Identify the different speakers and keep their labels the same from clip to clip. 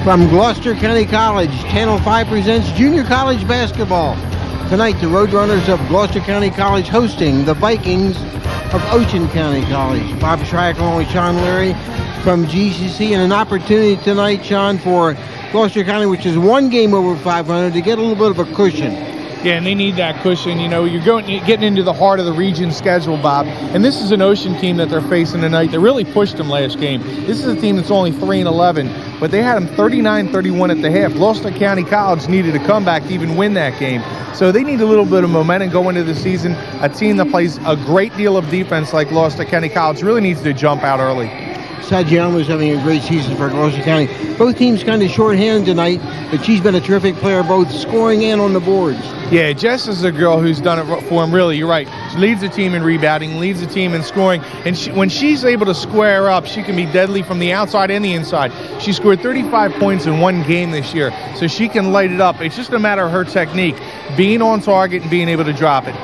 Speaker 1: From Gloucester County College, Channel 5 presents junior college basketball. Tonight, the Roadrunners of Gloucester County College hosting the Vikings of Ocean County College. Bob Shryock along with Shawn Leary from GCC, and an opportunity tonight, Shawn, for Gloucester County, which is one game over 500, to get a little bit of a cushion.
Speaker 2: Yeah, and they need that cushion. You know, you're getting into the heart of the region schedule, Bob. And this is an Ocean team that they're facing tonight. They really pushed them last game. This is a team that's only 3-11, but they had them 39-31 at the half. Gloucester County College needed a comeback to even win that game. So they need a little bit of momentum going into the season. A team that plays a great deal of defense like Gloucester County College really needs to jump out early.
Speaker 1: SAGGIOMO is having a great season for Gloucester County. Both teams kind of shorthanded tonight, but she's been a terrific player, both scoring and on the boards.
Speaker 2: Yeah, Jess is a girl who's done it for him, really. You're right. She leads the team in rebounding, leads the team in scoring, and when she's able to square up, she can be deadly from the outside and the inside. She scored 35 points in one game this year, so she can light it up. It's just a matter of her technique, being on target and being able to drop it.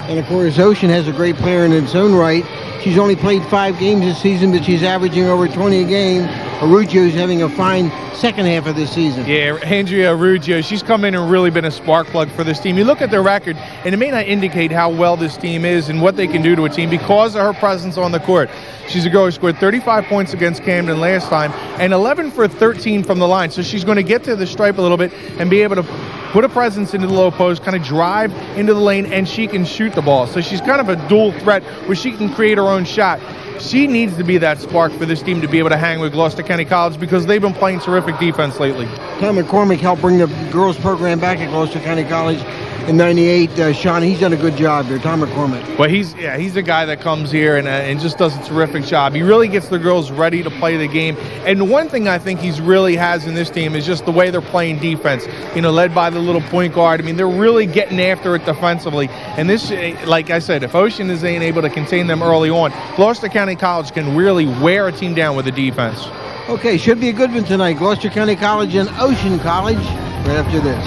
Speaker 1: And, of course, Ocean has a great player in its own right. She's only played 5 games this season, but she's averaging over 20 a game. ARAUJO is having a fine second half of the season.
Speaker 2: Yeah, Andrea ARAUJO, she's come in and really been a spark plug for this team. You look at their record, and it may not indicate how well this team is and what they can do to a team because of her presence on the court. She's a girl who scored 35 points against Camden last time and 11 for 13 from the line. So she's going to get to the stripe a little bit and be able to put a presence into the low post, kind of drive into the lane, and she can shoot the ball. So she's kind of a dual threat where she can create her own shot. She needs to be that spark for this team to be able to hang with Gloucester County College because they've been playing terrific defense lately.
Speaker 1: Tom McCormick helped bring the girls program back at Gloucester County College in '98. Shawn, he's done a good job here, Tom McCormick.
Speaker 2: Well, he's the guy that comes here and just does a terrific job. He really gets the girls ready to play the game. And one thing I think he's really has in this team is just the way they're playing defense. You know, led by the little point guard. I mean, they're really getting after it defensively. And this, like I said, if Ocean is ain't able to contain them early on, Gloucester County College can really wear a team down with the defense.
Speaker 1: Okay, should be a good one tonight. Gloucester County College and Ocean College right after this.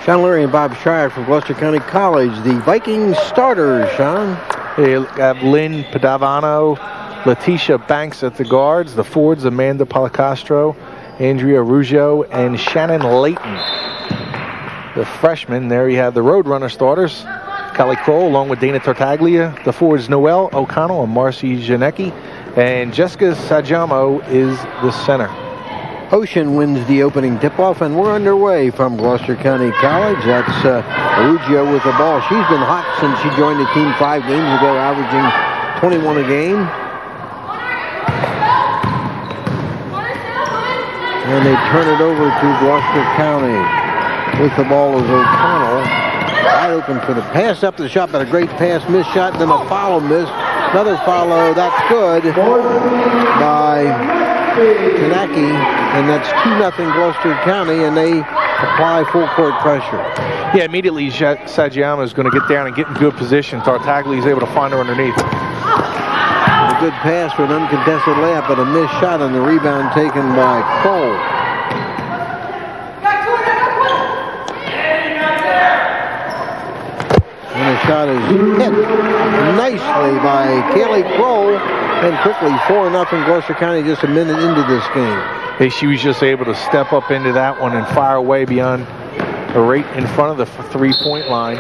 Speaker 1: Shawn Leary and Bob Shryock from Gloucester County College. The Vikings starters, Shawn.
Speaker 3: They have LYNNE PADAVANO, LATISHA Banks at the guards. The forwards, Amanda POLICASTRO, ANDRIA ARAUJO, and Shannon LAYTON. The freshmen, there you have the Roadrunner starters. KROL along with Dana Tartaglia. The forwards, Noelle O'Connell and MARCY CHOJNACKI. And Jessica SAGGIOMO is the center.
Speaker 1: Ocean wins the opening tip-off, and we're underway from Gloucester County College. That's ARAUJO with the ball. She's been hot since she joined the team 5 games ago, averaging 21 a game. And they turn it over to Gloucester County. With the ball is O'Connell. Wide open for the pass up the shot, but a great pass, missed shot, then a follow miss. Another follow, that's good by CHOJNACKI, and that's 2-0 Gloucester County, and they apply full court pressure.
Speaker 3: Yeah, immediately SAGGIOMO is going to get down and get in good position. Tartaglia is able to find her underneath.
Speaker 1: A good pass for an uncontested layup, but a missed shot on the rebound taken by KROL. And the shot is hit nicely by KROL. And quickly, 4-0 Gloucester County just a minute into this game.
Speaker 3: Hey, she was just able to step up into that one and fire away beyond, right in front of the three-point line.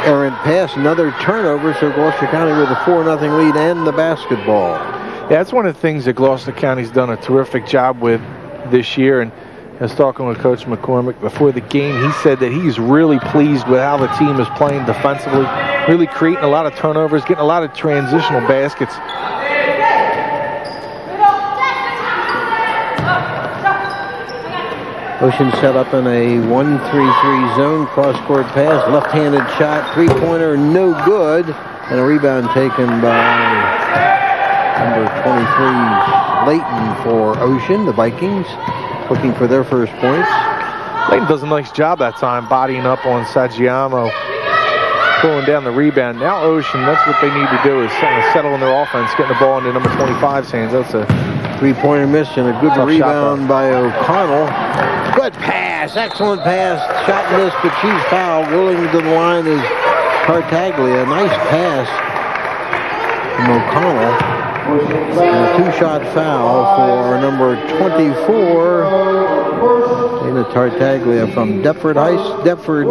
Speaker 1: Errant pass, another turnover, so Gloucester County with a 4-0 lead and the basketball.
Speaker 3: Yeah, that's one of the things that Gloucester County's done a terrific job with this year. And I was talking with Coach McCormick before the game. He said that he's really pleased with how the team is playing defensively, really creating a lot of turnovers, getting a lot of transitional baskets.
Speaker 1: Ocean set up in a 1-3-3 zone, cross-court pass, left-handed shot, three-pointer, no good, and a rebound taken by number 23, LAYTON for Ocean. The Vikings looking for their first points.
Speaker 3: LAYTON does a nice job that time, bodying up on SAGGIOMO. pulling down the rebound. Now Ocean, that's what they need to do, is settle in their offense, getting the ball into number 25's hands. That's a
Speaker 1: three-pointer miss and a good
Speaker 3: tough
Speaker 1: rebound by O'Connell. Good pass, excellent pass. Shot missed, but she's fouled. Rolling to the line is Tartaglia. Nice pass from O'Connell. And a two-shot foul for number 24, Dana Tartaglia from Deptford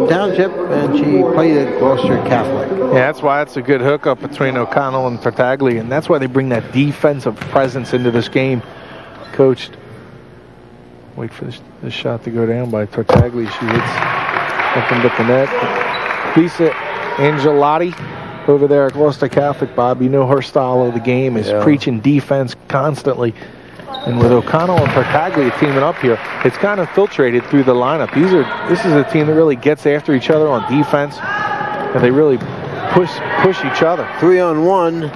Speaker 1: Township, and she played at Gloucester Catholic.
Speaker 3: Yeah, that's why it's a good hookup between O'Connell and Tartaglia, and that's why they bring that defensive presence into this game. Coached. Wait for the shot to go down by Tartaglia. She hits nothing but the net. Lisa Angelotti over there at Gloucester Catholic, Bob, you know her style of the game is preaching defense constantly. And with O'Connell and Tartaglia teaming up here, it's kind of filtrated through the lineup. This is a team that really gets after each other on defense, and they really push each other.
Speaker 1: 3-on-1,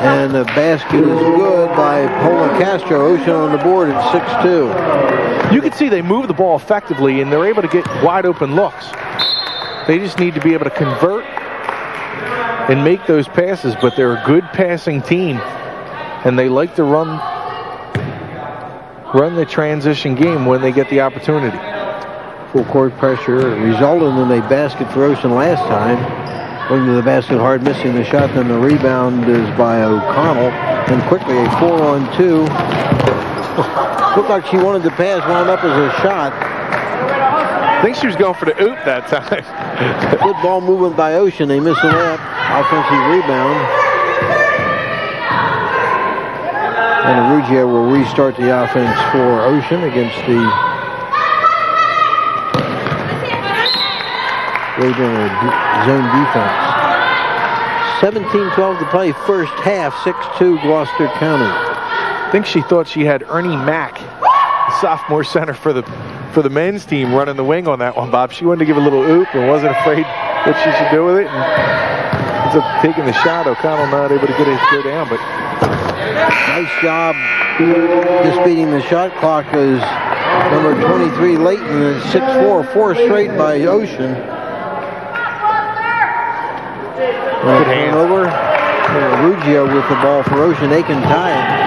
Speaker 1: and the basket is good by Policastro. Ocean on the board at 6-2.
Speaker 3: You can see they move the ball effectively, and they're able to get wide open looks. They just need to be able to convert and make those passes, but they're a good passing team, and they like to run the transition game when they get the opportunity.
Speaker 1: Full court pressure resulted in a basket for Ocean last time. Going to the basket hard, missing the shot, then the rebound is by O'Connell, and quickly a 4-on-2. Looked like she wanted to pass, wound up as a shot.
Speaker 3: I think she was going for the oop that time.
Speaker 1: Good ball movement by Ocean. They miss that offensive rebound. And ARAUJO will restart the offense for Ocean against the Roadrunner zone defense. 17-12 to play first half, 6-2 Gloucester County.
Speaker 3: I think she thought she had Ernie Mack, the sophomore center for the men's team, running the wing on that one, Bob. She wanted to give a little oop and wasn't afraid what she should do with it. And ends up taking the shot. O'Connell not able to get it to go down, but
Speaker 1: nice job just beating the shot clock is number 23 Layton at 6-4, 4 straight by Ocean.
Speaker 3: Good hand.
Speaker 1: Over. ARAUJO with the ball for Ocean. They can tie it.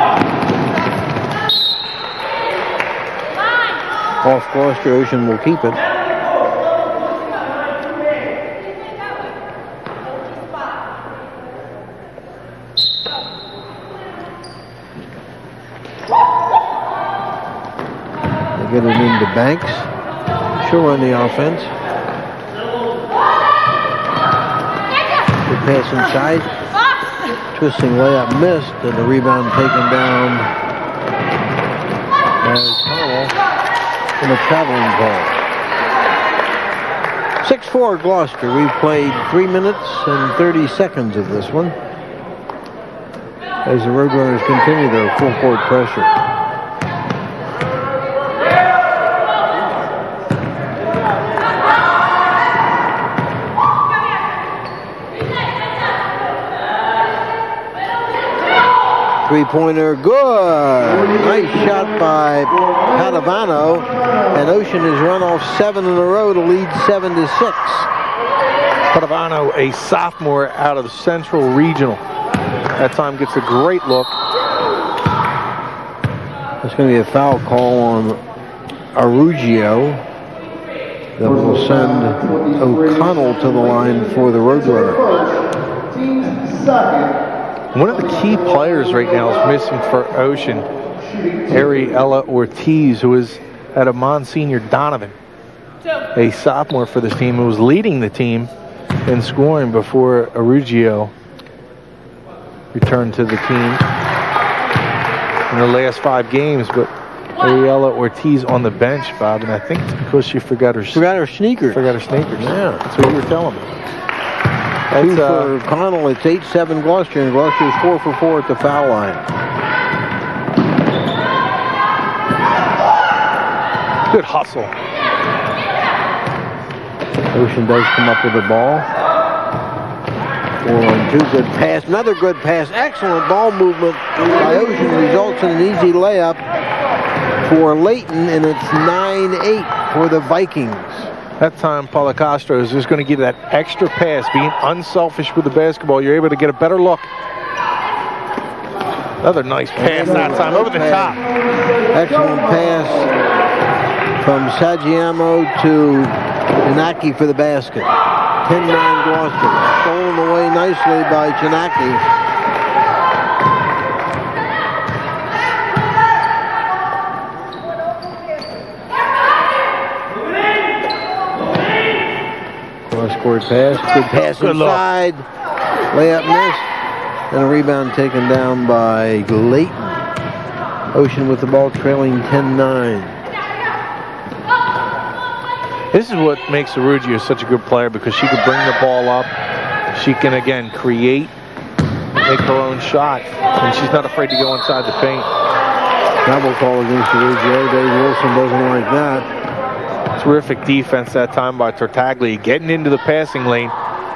Speaker 1: Off Gloucester, Ocean will keep it. They get it into Banks. She'll run the offense. Good pass inside. Twisting layup missed, and the rebound taken down by Connell. And a traveling ball. 6-4 Gloucester. We've played 3 minutes and 30 seconds of this one as the Roadrunners continue their full court pressure. Three-pointer, good. Nice shot by Padavano, and Ocean has run off 7 in a row to lead 7-6.
Speaker 3: Padavano, a sophomore out of Central Regional. That time gets a great look.
Speaker 1: There's going to be a foul call on ARAUJO that will send O'Connell to the line for the Roadrunner.
Speaker 3: One of the key players right now is missing for Ocean, Ariella Ortiz, who is out of Monsignor Donovan, a sophomore for this team who was leading the team in scoring before ARAUJO returned to the team in the last 5 games. But Ariella Ortiz on the bench, Bob, and I think it's because she forgot her
Speaker 1: sneakers.
Speaker 3: Forgot her sneakers.
Speaker 1: Yeah,
Speaker 3: that's what you were telling me.
Speaker 1: Two for Connell. It's 8-7 Gloucester, and Gloucester is 4 for 4 at the foul line.
Speaker 3: Good hustle.
Speaker 1: Ocean does come up with the ball. 4-on-2, good pass. Another good pass. Excellent ball movement by Ocean results in an easy layup for Layton, and it's 9-8 for the Vikings.
Speaker 3: That time, Policastro is just going to give that extra pass, being unselfish with the basketball. You're able to get a better look. Another nice pass that time, over the top.
Speaker 1: Excellent pass from SAGGIOMO to CHOJNAKI for the basket. 10-9 Gloucester. Stolen away nicely by CHOJNAKI. Cross-court pass. Good pass inside. Layup missed. And a rebound taken down by LAYTON. Ocean with the ball, trailing 10-9.
Speaker 3: This is what makes ARAUJO such a good player, because she could bring the ball up. She can, again, create, make her own shot. And she's not afraid to go inside the paint.
Speaker 1: Double call against ARAUJO. Dave Wilson doesn't like that.
Speaker 3: Terrific defense that time by Tartaglia, getting into the passing lane,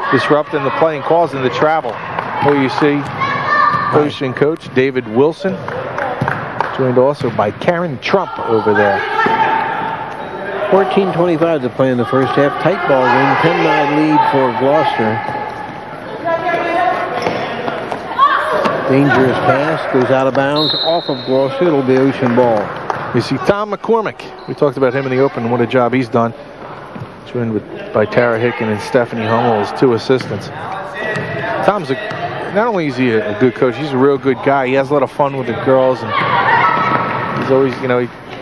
Speaker 3: disrupting the play and causing the travel. Here you see Ocean coach David Wilson, joined also by Karen Trump over there.
Speaker 1: 14:25 to play in the first half. Tight ball game. 10-9 lead for Gloucester. Dangerous pass. Goes out of bounds. Off of Gloucester. It'll be Ocean ball.
Speaker 3: You see Tom McCormick. We talked about him in the open. What a job he's done. Joined by Tara Hicken and Stephanie Hummel as 2 assistants. Tom's not only is he a good coach, he's a real good guy. He has a lot of fun with the girls, and he's always, he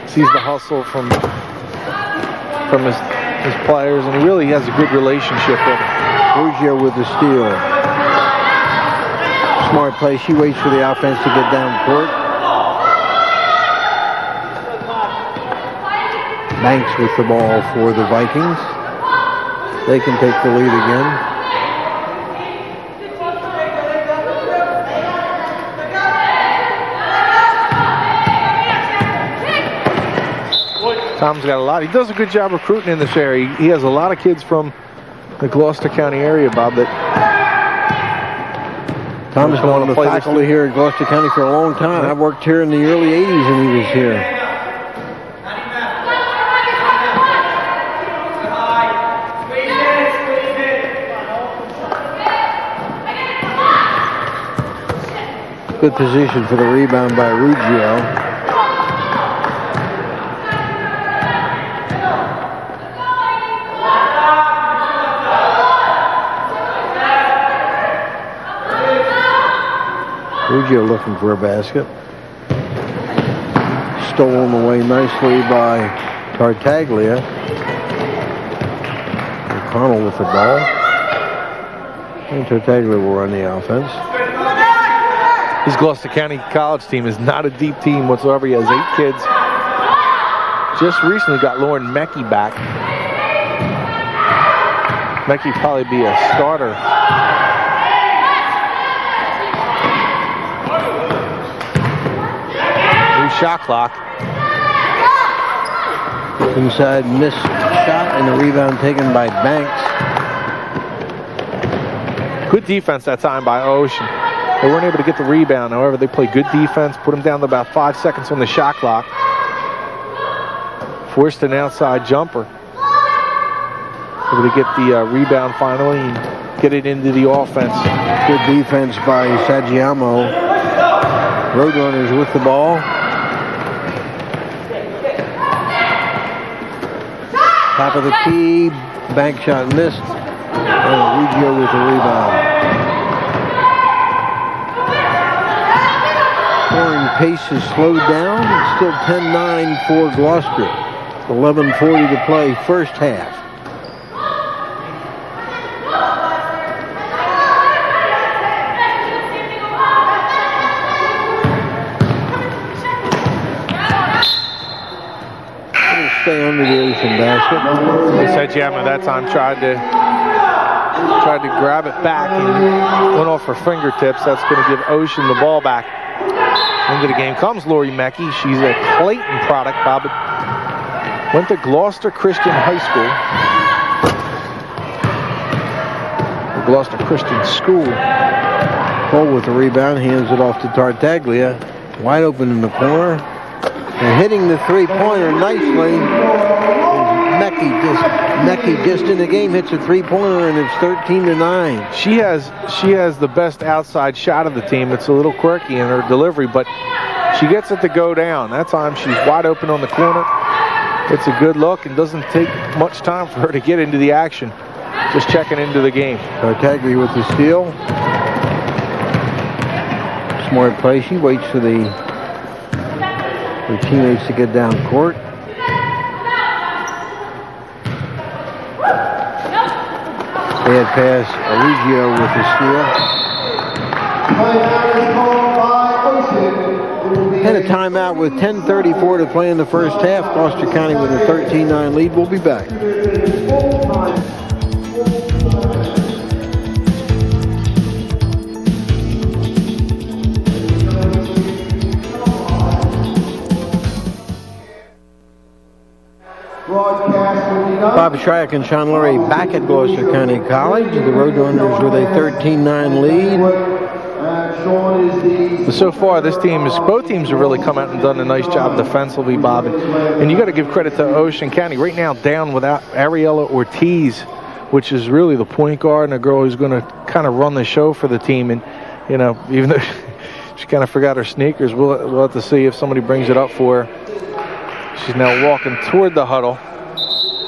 Speaker 3: sees the hustle from his players, and he really has a good relationship with them.
Speaker 1: ARAUJO with the steal. Smart play. She waits for the offense to get down court. Banks with the ball for the Vikings. They can take the lead again.
Speaker 3: Tom's got a lot. He does a good job recruiting in this area. He has a lot of kids from the Gloucester County area, Bob, that
Speaker 1: Tom's been on the faculty here at Gloucester County for a long time. I've worked here in the early 80s and he was here. Good position for the rebound by ARAUJO. ARAUJO looking for a basket. Stolen away nicely by Tartaglia. O'Connell with the ball. And Tartaglia will run the offense.
Speaker 3: This Gloucester County College team is not a deep team whatsoever. He has 8 kids. Just recently got Lauren Meckie back. Meckie probably be a starter. Shot clock.
Speaker 1: Inside missed shot and the rebound taken by Banks.
Speaker 3: Good defense that time by Ocean. They weren't able to get the rebound. However, they played good defense, put them down to about 5 seconds on the shot clock. Forced an outside jumper. Able to get the rebound finally and get it into the offense.
Speaker 1: Good defense by SAGGIOMO. Roadrunners with the ball. Top of the key, bank shot missed, and ARAUJO with the rebound. Scoring pace is slowed down. It's still 10-9 for Gloucester. 11:40 to play, first half. Stay under the Ocean basket.
Speaker 3: SAGGIOMO that time tried to grab it back and went off her fingertips. That's going to give Ocean the ball back. Into the game comes Lori Meckie. She's a Clayton product, Bob. Went to Gloucester Christian High School. The Gloucester Christian School.
Speaker 1: Cole with the rebound, hands it off to Tartaglia. Wide open in the corner. And hitting the three-pointer nicely. Mecki just in the game hits a three-pointer, and it's 13-9.
Speaker 3: She has the best outside shot of the team. It's a little quirky in her delivery, but she gets it to go down. That time she's wide open on the corner. It's a good look and doesn't take much time for her to get into the action. Just checking into the game.
Speaker 1: Tartaglia with the steal. Smart play. She waits for her teammates to get down court. Bad pass, ARAUJO with the steal. And a timeout with 10:34 to play in the first half. Gloucester County with a 13-9 lead. We'll be back. Bob Shryock and Shawn Leary back at Gloucester County College. The Roadrunners with a 13-9 lead.
Speaker 3: So far, both teams have really come out and done a nice job defensively, Bob. And you got to give credit to Ocean County. Right now, down without Ariella Ortiz, which is really the point guard and a girl who's going to kind of run the show for the team. And, you know, even though she kind of forgot her sneakers, we'll have to see if somebody brings it up for her. She's now walking toward the huddle.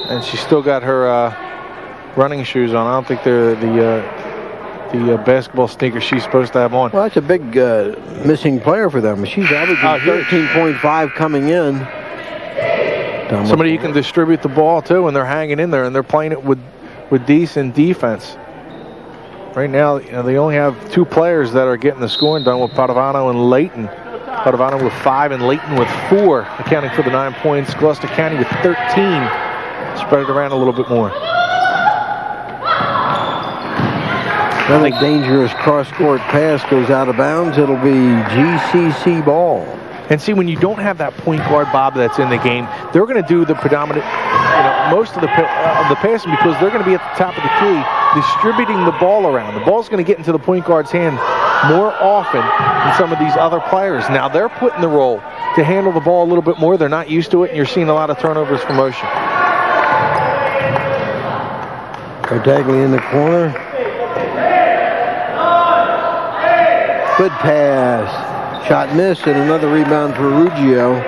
Speaker 3: And she's still got her running shoes on. I don't think they're the basketball sneakers she's supposed to have on.
Speaker 1: Well, that's a big missing player for them. She's averaging 13.5 coming in.
Speaker 3: Somebody who can distribute the ball too, and they're hanging in there, and they're playing it with decent defense. Right now, you know, they only have 2 players that are getting the scoring done with PADAVANO and LAYTON. PADAVANO with 5 and LAYTON with 4, accounting for the 9 points. Gloucester County with 13. Spread it around a little bit more.
Speaker 1: Another dangerous cross-court pass goes out of bounds. It'll be GCC ball.
Speaker 3: And see, when you don't have that point guard, Bob, that's in the game, they're going to do the predominant, most of the passing because they're going to be at the top of the key, distributing the ball around. The ball's going to get into the point guard's hand more often than some of these other players. Now they're put in the role to handle the ball a little bit more. They're not used to it, and you're seeing a lot of turnovers from Ocean.
Speaker 1: Tartaglia in the corner. Good pass. Shot missed, and another rebound for ARAUJO.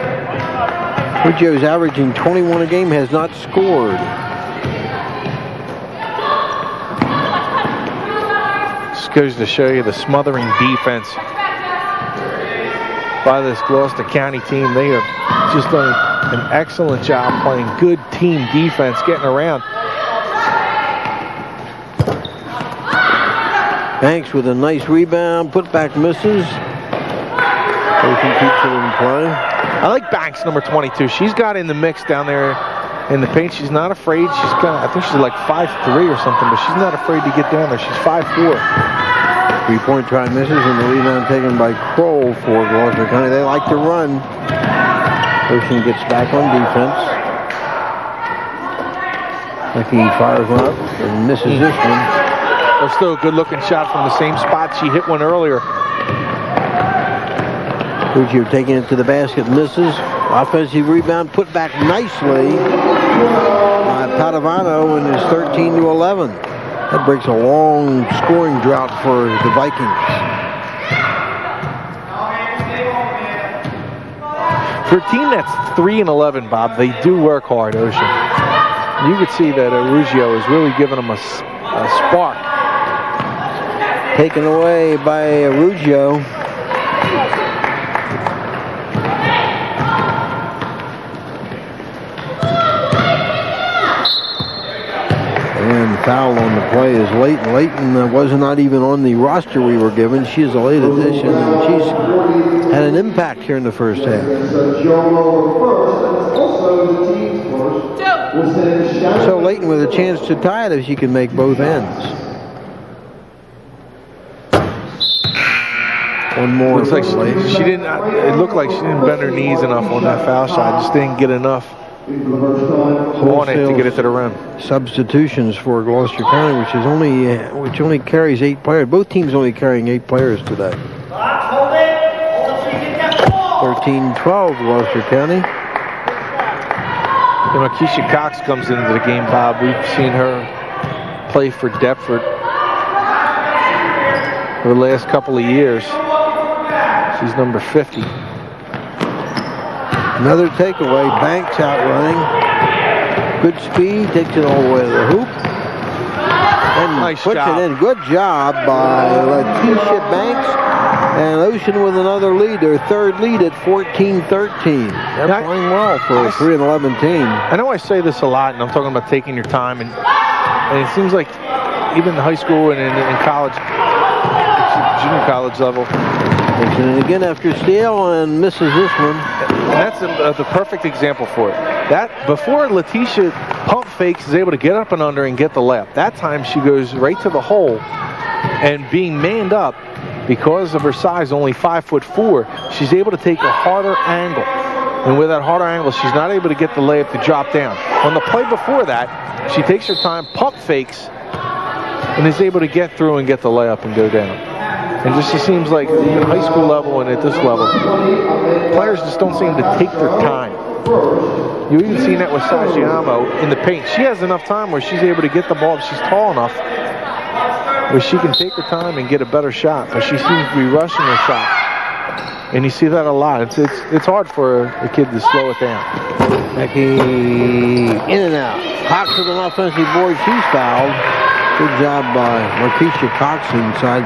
Speaker 1: ARAUJO's averaging 21 a game, has not scored.
Speaker 3: This goes to show you the smothering defense by this Gloucester County team. They have just done an excellent job playing good team defense, getting around.
Speaker 1: Banks with a nice rebound, put back misses. Ocean keeps it in play.
Speaker 3: I like Banks, number 22. She's got in the mix down there in the paint. She's not afraid. She's I think she's like 5'3" or something, but she's not afraid to get down there. She's 5'4".
Speaker 1: 3-point try misses, and the rebound taken by KROL for Gloucester County. They like to run. Ocean gets back on defense. Mecki fires one up and misses this one.
Speaker 3: That's still a good-looking shot from the same spot she hit one earlier.
Speaker 1: ARAUJO taking it to the basket, misses. Offensive rebound put back nicely by PADAVANO, and is 13-11. That breaks a long scoring drought for the Vikings.
Speaker 3: For a team that's 3-11, Bob, they do work hard, Ocean. You could see that ARAUJO is really giving them a spark.
Speaker 1: Taken away by ARAUJO. And foul on the play is LAYTON. LAYTON was not even on the roster we were given. She is a late addition, and she's had an impact here in the first half. So LAYTON with a chance to tie it if she can make both ends. One more.
Speaker 3: Looks like she didn't. It looked like she didn't bend her knees enough on that foul shot. Just didn't get enough on it to get it to the rim.
Speaker 1: Substitutions for Gloucester County, which only carries 8 players. Both teams only carrying 8 players today. 13-12, Gloucester County.
Speaker 3: You know, Keisha Cox comes into the game, Bob. We've seen her play for Deptford for the last couple of years. She's number 50.
Speaker 1: Another takeaway. Banks out running. Good speed. Takes it all the way to the hoop. And
Speaker 3: Nice
Speaker 1: puts
Speaker 3: job.
Speaker 1: it in. Good job by LaTisha Banks. And Ocean with another lead. Their third lead at 14-13. They're playing well for a 3-11 team.
Speaker 3: I know I say this a lot, and I'm talking about taking your time. And it seems like even in high school and in college, junior college level.
Speaker 1: And again after steal and misses this one.
Speaker 3: And that's the perfect example for it. That before LaTisha pump fakes is able to get up and under and get the layup. That time she goes right to the hole, and being manned up because of her size, only 5'4", she's able to take a harder angle. And with that harder angle, she's not able to get the layup to drop down. On the play before that, she takes her time, pump fakes, and is able to get through and get the layup and go down. And just it seems like at high school level and at this level, players just don't seem to take their time. You even seen that with SAGGIOMO in the paint. She has enough time where she's able to get the ball if she's tall enough, where she can take her time and get a better shot. But she seems to be rushing her shot. And you see that a lot. It's hard for a kid to slow it down.
Speaker 1: Becky in and out. Cox with an offensive board. She's fouled. Good job by Markeisha Cox inside.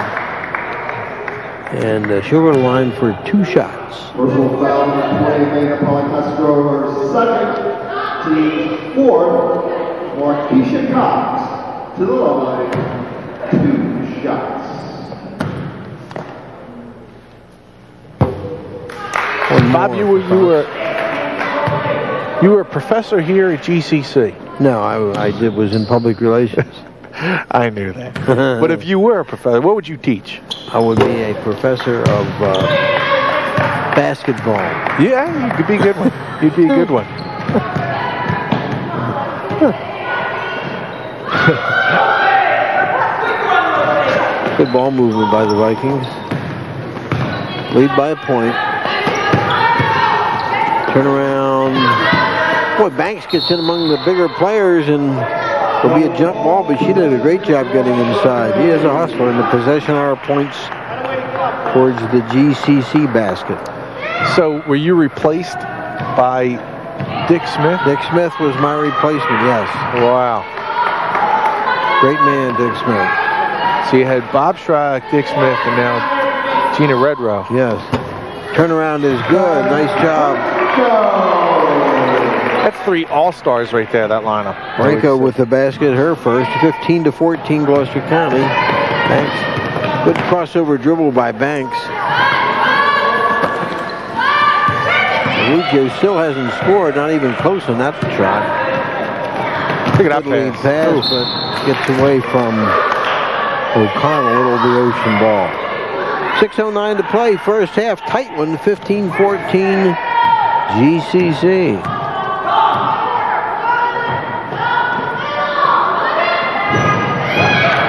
Speaker 1: And she'll go to the line for 2 shots.
Speaker 4: Personal foul on play made by POLICASTRO, her second, team 4th. Markeisha Cox to the line, 2 shots.
Speaker 3: Bob, you were a professor here at GCC.
Speaker 1: No, I was in public relations.
Speaker 3: I knew that. But if you were a professor, what would you teach?
Speaker 1: I would be a professor of basketball.
Speaker 3: Yeah, you could be a good one. You'd be a good one.
Speaker 1: Good ball movement by the Vikings. Lead by a point. Turn around. Boy, Banks gets in among the bigger players, and it'll be a jump ball, but she did a great job getting inside. He is a hustler, and the possession arrow points towards the GCC basket.
Speaker 3: So were you replaced by Dick Smith?
Speaker 1: Dick Smith was my replacement, yes.
Speaker 3: Wow.
Speaker 1: Great man, Dick Smith.
Speaker 3: So you had Bob Shryock, Dick Smith, and now Gina Redrow.
Speaker 1: Yes. Turnaround is good. Nice job.
Speaker 3: That's 3 all-stars right there, that lineup.
Speaker 1: Franco with the basket, her first. 15-14, Gloucester County. Banks. Good crossover dribble by Banks. ARAUJO still hasn't scored, not even close on that shot.
Speaker 3: Look at that
Speaker 1: Lead
Speaker 3: pass.
Speaker 1: but gets away from O'Connell. It'll be Ocean ball. 6:09 to play, first half. Tight one, 15-14, GCC.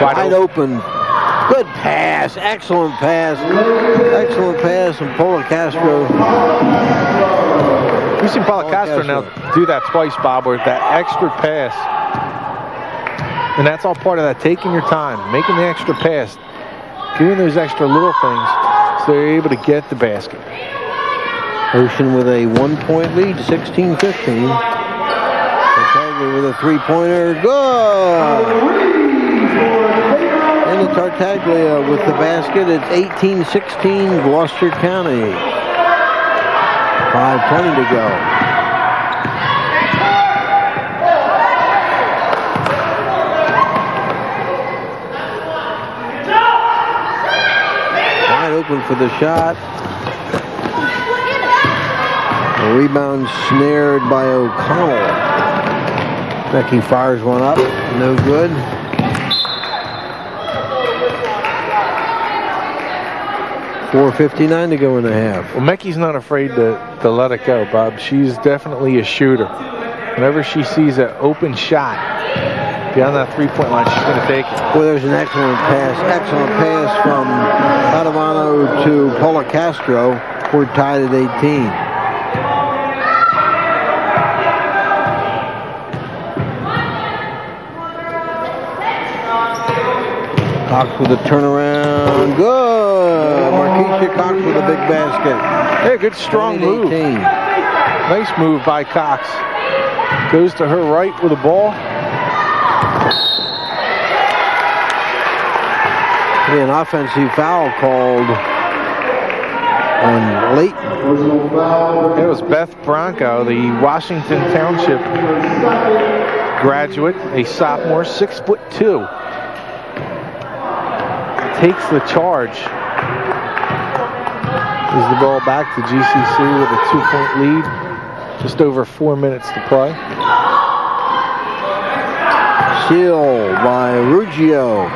Speaker 1: Wide open. Good pass. Excellent pass. Excellent pass from POLICASTRO.
Speaker 3: We've seen POLICASTRO now do that twice, Bob, with that extra pass. And that's all part of that, taking your time, making the extra pass, doing those extra little things so they're able to get the basket.
Speaker 1: Ocean with a 1-point lead, 16-15. Tartaglia with a 3-pointer. Good! And the Tartaglia with the basket. It's 18-16, Gloucester County. 5:20 to go. Wide open for the shot. A rebound snared by O'Connell. Becky fires one up. No good. .459 to go in the half.
Speaker 3: Well, Mecky's not afraid to let it go, Bob. She's definitely a shooter. Whenever she sees an open shot beyond that 3-point line, she's going to take it.
Speaker 1: Well, there's an excellent pass. Excellent pass from PADAVANO to POLICASTRO. We're tied at 18. Cox with a turnaround. Good. Marquisha Cox with a big basket.
Speaker 3: Yeah, good strong move.
Speaker 1: 18.
Speaker 3: Nice move by Cox. Goes to her right with the ball.
Speaker 1: An offensive foul called on Layton.
Speaker 3: It was Beth Bronco, the Washington Township graduate, a sophomore, 6'2". Takes the charge. Gives the ball back to GCC with a 2-point lead. Just over 4 minutes to play.
Speaker 1: Steal by Ruggio.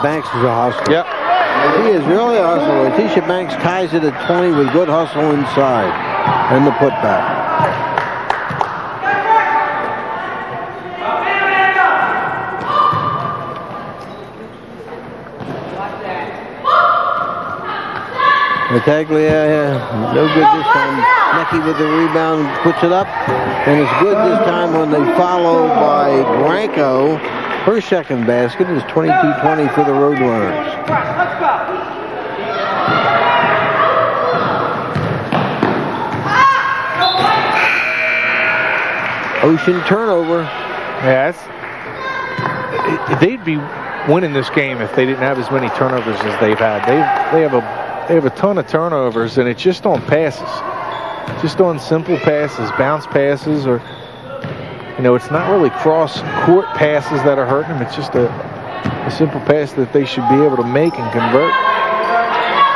Speaker 1: Banks is a hustler.
Speaker 3: Yep.
Speaker 1: He is really a hustler. Latisha Banks ties it at 20 with good hustle inside. And the putback. Tartaglia, no good this time. Necky with the rebound, puts it up. And it's good this time when they follow by Branco. Her second basket is 22-20 for the Roadrunners. Ocean turnover.
Speaker 3: Yes. They'd be winning this game if they didn't have as many turnovers as they've had. They have a ton of turnovers, and it's just on passes. Just on simple passes, bounce passes, or it's not really cross-court passes that are hurting them. It's just a simple pass that they should be able to make and convert.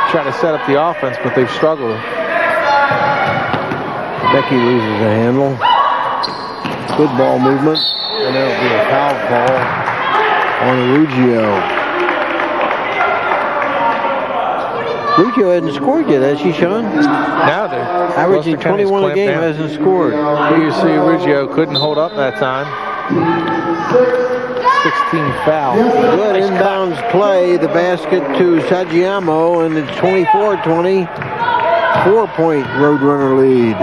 Speaker 3: Try to set up the offense, but they've struggled.
Speaker 1: Becky loses a handle. Good ball movement. And that'll be a foul call on Ruggio. Ruggio hasn't scored yet, has she, Sean?
Speaker 3: Now they're
Speaker 1: averaging 21 a game, hasn't scored.
Speaker 3: You see Ruggio couldn't hold up that time. 16 foul.
Speaker 1: Good inbounds play, the basket to Saggiommo, and it's 24-20. 4-point Roadrunner lead.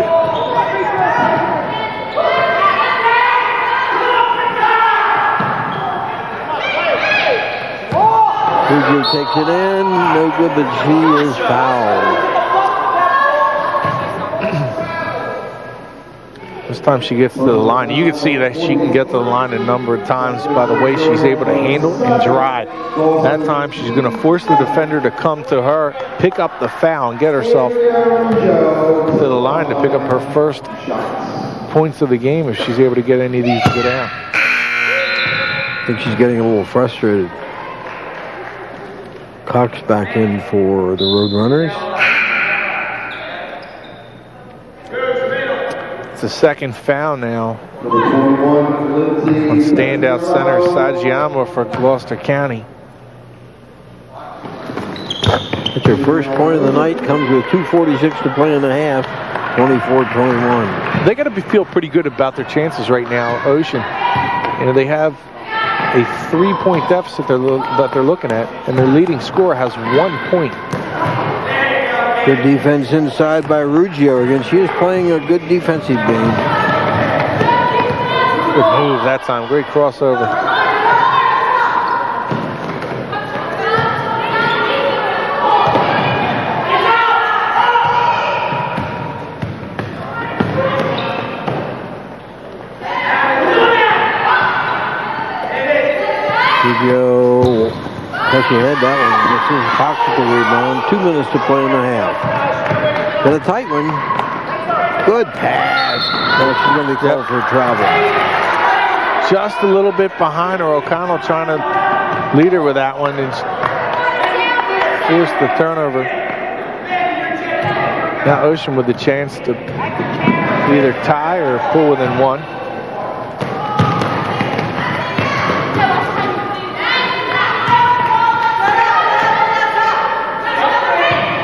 Speaker 1: Ruggio takes it in, no good, but she is fouled.
Speaker 3: This time she gets to the line. You can see that she can get to the line a number of times by the way she's able to handle and drive. That time she's going to force the defender to come to her, pick up the foul, and get herself to the line to pick up her first points of the game if she's able to get any of these to go down.
Speaker 1: I think she's getting a little frustrated. Cox back in for the Roadrunners.
Speaker 3: It's the second foul now on standout center Saggiommo for Gloucester County.
Speaker 1: It's her first point of the night. Comes with 2:46 to play in the half. 24-21.
Speaker 3: They got to feel pretty good about their chances right now, Ocean. They have a 3-point deficit that they're looking at, and their leading scorer has 1 point.
Speaker 1: Good defense inside by Ruggio again. She is playing a good defensive game.
Speaker 3: Good move that time. Great crossover.
Speaker 1: Ruggio touch ahead that one. This is Cox with the rebound. 2 minutes to play in the half. Got a tight one. Good pass. Well, she's going to be called for travel.
Speaker 3: Just a little bit behind her. O'Connell trying to lead her with that one and force the turnover. Now Ocean with the chance to either tie or pull within one.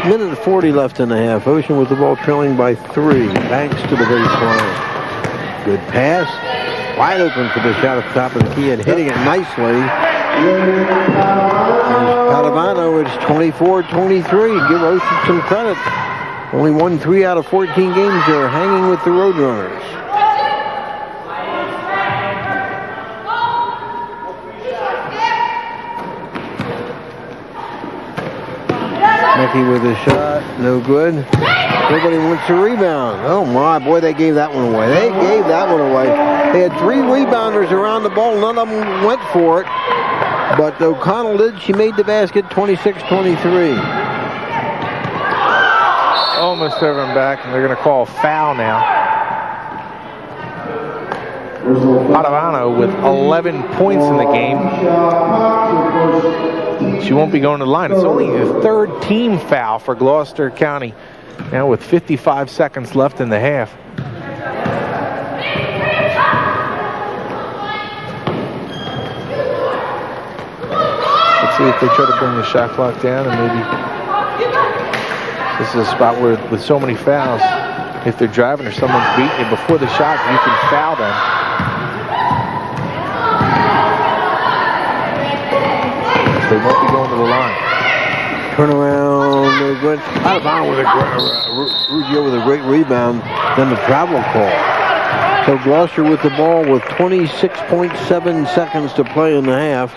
Speaker 1: Minute and 40 left in the half. Ocean with the ball trailing by 3. Banks to the baseline. Good pass. Wide open for the shot at the top of the key and hitting it nicely Padavano, it's 24-23. Give Ocean some credit. Only won 3 out of 14 games. They're hanging with the Roadrunners. Mickey with a shot, no good. Nobody wants a rebound. Oh my, boy, they gave that one away. They gave that one away. They had 3 rebounders around the ball. None of them went for it. But O'Connell did. She made the basket, 26-23.
Speaker 3: Almost serving back, and they're going to call a foul now. Padavano with 11 points in the game. She won't be going to the line. It's only the 3rd team foul for Gloucester County. Now with 55 seconds left in the half. Let's see if they try to bring the shot clock down, and maybe this is a spot where with so many fouls, if they're driving or someone's beating you before the shot, you can foul them. They won't be going to the line.
Speaker 1: Turnaround, no good. Padavano with Ruggiero with a great rebound. Then the travel call. So Gloucester with the ball with 26.7 seconds to play in the half.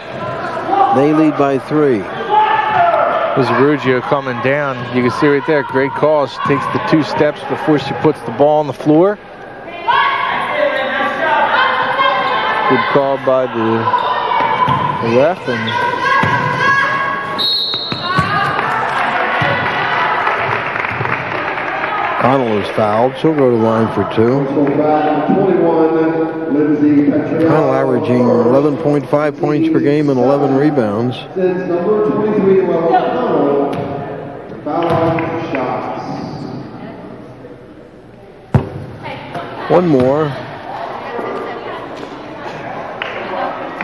Speaker 1: They lead by 3.
Speaker 3: There's Ruggiero coming down. You can see right there, great call. She takes the 2 steps before she puts the ball on the floor. Good call by the ref. And
Speaker 1: Connell is fouled. She'll go to the line for 2. Connell averaging 11.5 points per game and 11 rebounds.
Speaker 4: Number 23, Connell, foul shots.
Speaker 1: One more.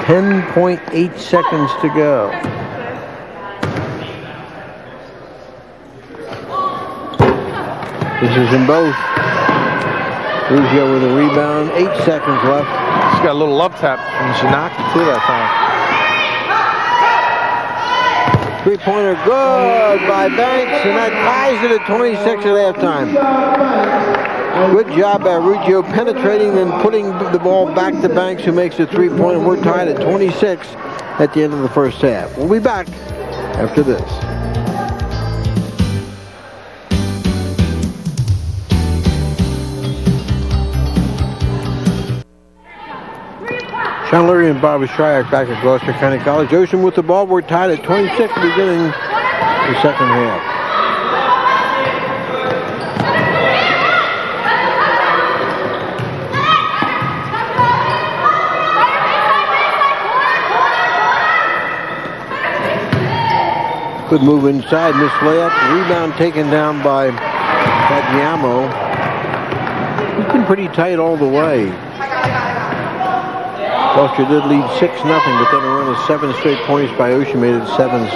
Speaker 1: 10.8 seconds to go. This is in both. Ruggiero with a rebound. 8 seconds left.
Speaker 3: She's got a little love tap from CHOJNACKI too that time.
Speaker 1: 3-pointer good by Banks, and that ties it at 26 at halftime. Good job by Ruggiero penetrating and putting the ball back to Banks, who makes a 3-pointer. We're tied at 26 at the end of the first half. We'll be back after this. Shawn Leary and Bobby Shryock back at Gloucester County College. Ocean with the ball. We're tied at 26 beginning the second half. Good move inside, missed layup. Rebound taken down by SAGGIOMO. It's been pretty tight all the way. Gloucester did lead 6-0, but then a run of 7 straight points by Ocean made it 7-6.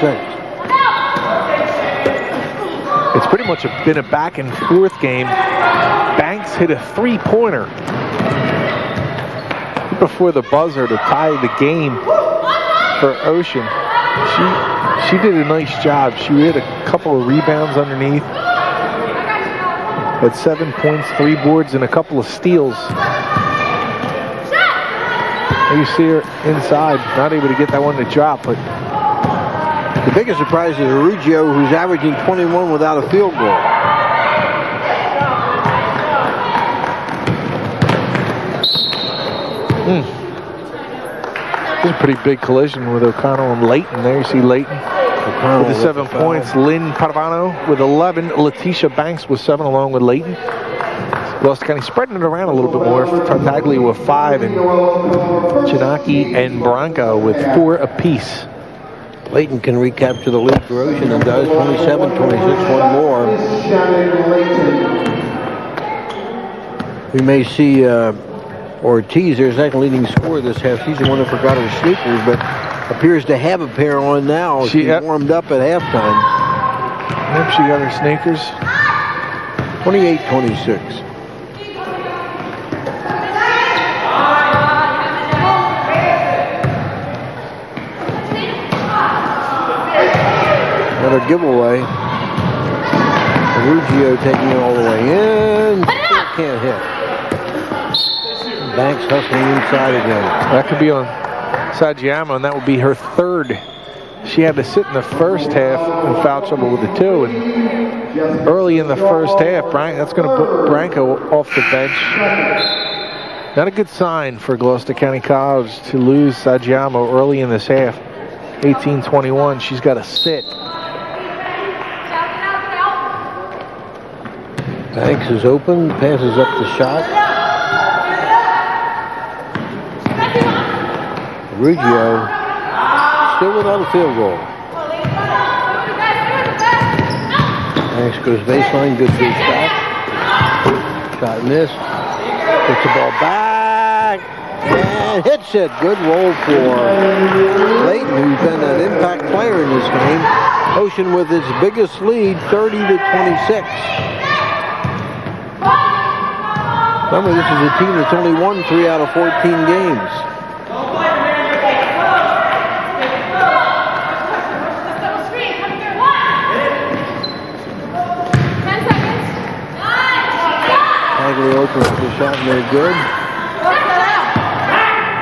Speaker 3: It's pretty much been a back and forth game. Banks hit a 3-pointer before the buzzer to tie the game for Ocean. She did a nice job. She had a couple of rebounds underneath. Had 7 points, 3 boards, and a couple of steals. You see her inside, not able to get that one to drop, but
Speaker 1: the biggest surprise is Ruggiero, who's averaging 21 without a field goal.
Speaker 3: This is a pretty big collision with O'Connell and Layton there. You see Layton with the 7 points. LYNNE Padavano with 11. LATISHA Banks with 7 along with Layton. Gloucester County spreading it around a little bit more. TARTAGLIA with 5, and CHOJNACKI and Bronco with 4 apiece.
Speaker 1: Layton can recapture the lead for Ocean and does. 27-26, one more. We may see Ortiz, their second leading scorer this half. She's the one who forgot her sneakers, but appears to have a pair on now. She warmed up at halftime.
Speaker 3: Yep, she got her sneakers.
Speaker 1: 28-26. Another giveaway. ARAUJO taking it all the way in. Still can't hit. Banks hustling inside again.
Speaker 3: That could be on SAGGIOMO, and that would be her third. She had to sit in the first half in foul trouble with the 2, and early in the first half, that's going to put Branco off the bench. Not a good sign for Gloucester County College to lose SAGGIOMO early in this half. 18-21, she's got to sit.
Speaker 1: Banks is open, passes up the shot. ARAUJO still without a field goal. Banks goes baseline, good big shot. Shot missed. Gets the ball back and hits it. Good roll for LAYTON, who's been an impact player in this game. Ocean with its biggest lead, 30-26. Remember, this is a team that's only won 3 out of 14 games. Tartaglia opens the shot and they're good.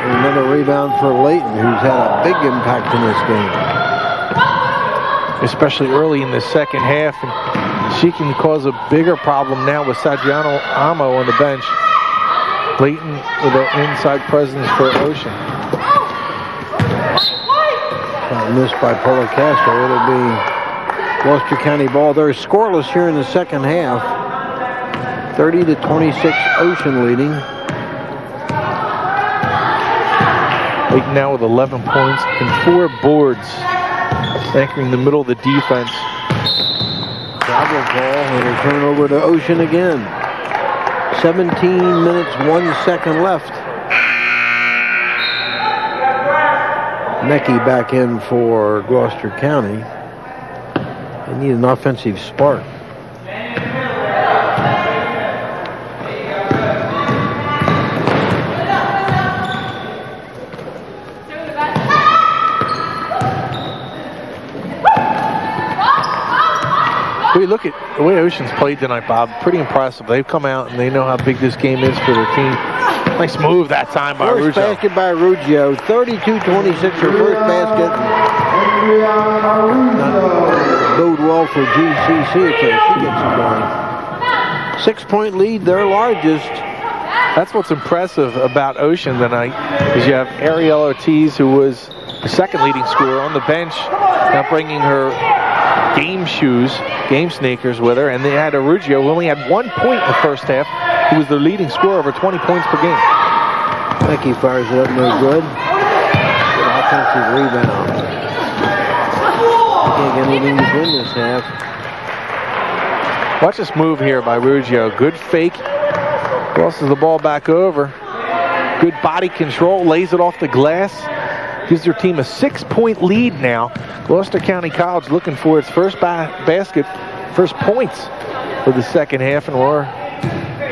Speaker 1: And another rebound for LAYTON, who's had a big impact in this game.
Speaker 3: Especially early in the second half. And she can cause a bigger problem now with SAGGIOMO on the bench. LAYTON with an inside presence for Ocean.
Speaker 1: Shot missed by POLICASTRO. It'll be Gloucester County ball. They're scoreless here in the second half. 30-26, Ocean leading.
Speaker 3: LAYTON now with 11 points and 4 boards, anchoring the middle of the defense.
Speaker 1: Travel ball, and it'll turn over to Ocean again. 17 minutes, 1 second left. Necky back in for Gloucester County. They need an offensive spark.
Speaker 3: We look at the way Ocean's played tonight, Bob. Pretty impressive. They've come out and they know how big this game is for their team. Nice move that time by
Speaker 1: First
Speaker 3: ARAUJO.
Speaker 1: basket by ARAUJO. 32-26, her first basket. Not bode well for GCC until she gets it going. 6-point lead, their largest.
Speaker 3: That's what's impressive about Ocean tonight, is you have Ariel Ortiz, who was the second leading scorer, on the bench, now bringing her game shoes, game sneakers with her, and they had ARAUJO, who only had 1 point in the first half, who was the leading scorer, over 20 points per game.
Speaker 1: Necky fires it up, no good. Good offensive rebound. Can't get anything to win this half.
Speaker 3: Watch this move here by ARAUJO. Good fake. Crosses the ball back over. Good body control. Lays it off the glass. Gives their team a 6-point lead now. Gloucester County College looking for its first basket, first points for the second half, and we're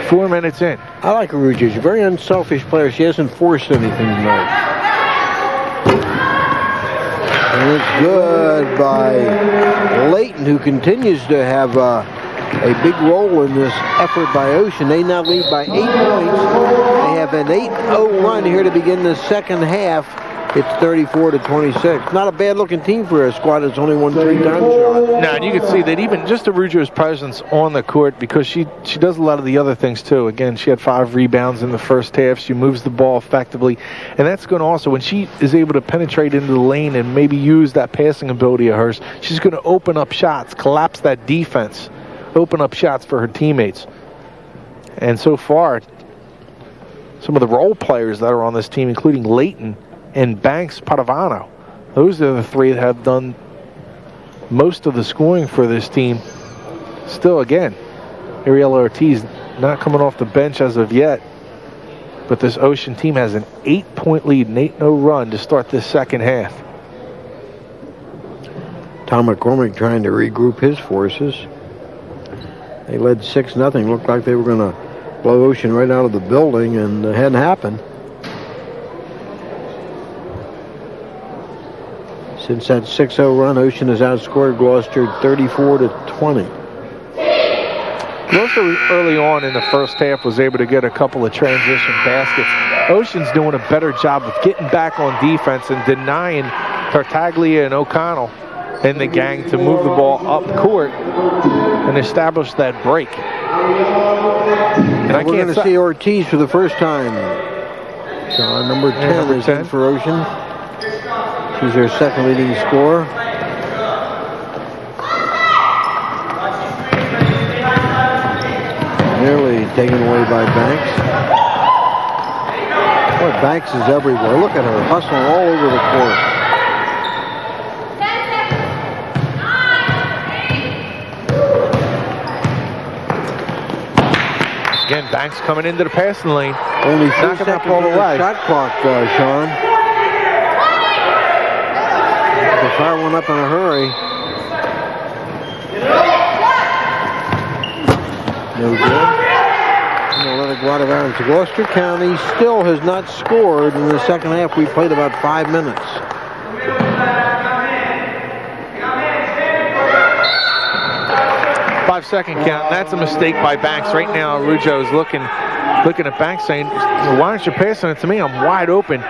Speaker 3: 4 minutes in.
Speaker 1: I like ARAUJO. She's a very unselfish player. She hasn't forced anything tonight. And it's good by LAYTON, who continues to have a big role in this effort by Ocean. They now lead by 8 points. They have an 8-0 run here to begin the second half. It's 34-26. Not a bad-looking team for a squad that's only won 3 times.
Speaker 3: No, and you can see that even just ARAUJO's presence on the court, because she does a lot of the other things too. Again, she had 5 rebounds in the first half. She moves the ball effectively, and that's going to also, when she is able to penetrate into the lane and maybe use that passing ability of hers, she's going to open up shots, collapse that defense, open up shots for her teammates. And so far, some of the role players that are on this team, including LAYTON and Banks PADAVANO, those are the 3 that have done most of the scoring for this team. Still, again, Ariel Ortiz not coming off the bench as of yet, but this Ocean team has an 8-point lead, an 8-0 run to start this second half.
Speaker 1: Tom McCormick trying to regroup his forces. They led 6-0. Looked like they were going to blow Ocean right out of the building, and it hadn't happened. Since that 6-0 run, Ocean has outscored Gloucester 34-20.
Speaker 3: Gloucester early on in the first half was able to get a couple of transition baskets. Ocean's doing a better job of getting back on defense and denying Tartaglia and O'Connell and the gang to move the ball up court and establish that break. And
Speaker 1: we're going to see Ortiz for the first time. Shawn, number 10 is in for Ocean. She's their second leading scorer. Nearly taken away by Banks. Boy, Banks is everywhere. Look at her hustling all over the court.
Speaker 3: Again, Banks coming into the passing lane.
Speaker 1: Only 3 seconds on the shot clock, Shawn. To fire one up in a hurry. No good. We'll let it go out of bounds. Gloucester County still has not scored in the second half. We played about 5 minutes.
Speaker 3: Five-second count. That's a mistake by Banks. Right now, ARAUJO is looking at Banks saying, why aren't you passing it to me? I'm wide open.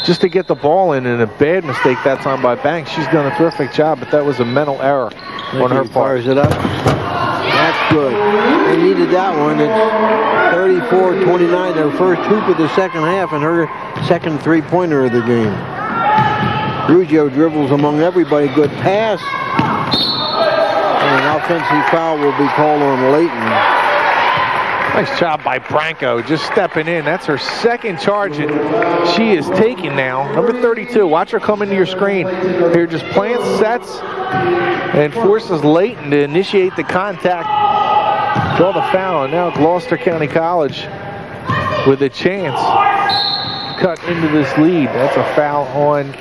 Speaker 3: Just to get the ball in, and a bad mistake that time by Banks. She's done a terrific job, but that was a mental error on her part.
Speaker 1: Fires it up. That's good. They needed that one. It's 34-29, their first hoop of the second half, and her second three-pointer of the game. ARAUJO dribbles among everybody. Good pass. And an offensive foul will be called on Layton.
Speaker 3: Nice job by Branco, just stepping in. That's her second charge that she is taking now. Number 32, watch her come into your screen. Here, just plants sets and forces Layton to initiate the contact, draw the foul. And now Gloucester County College with a chance to cut into this lead. That's a foul on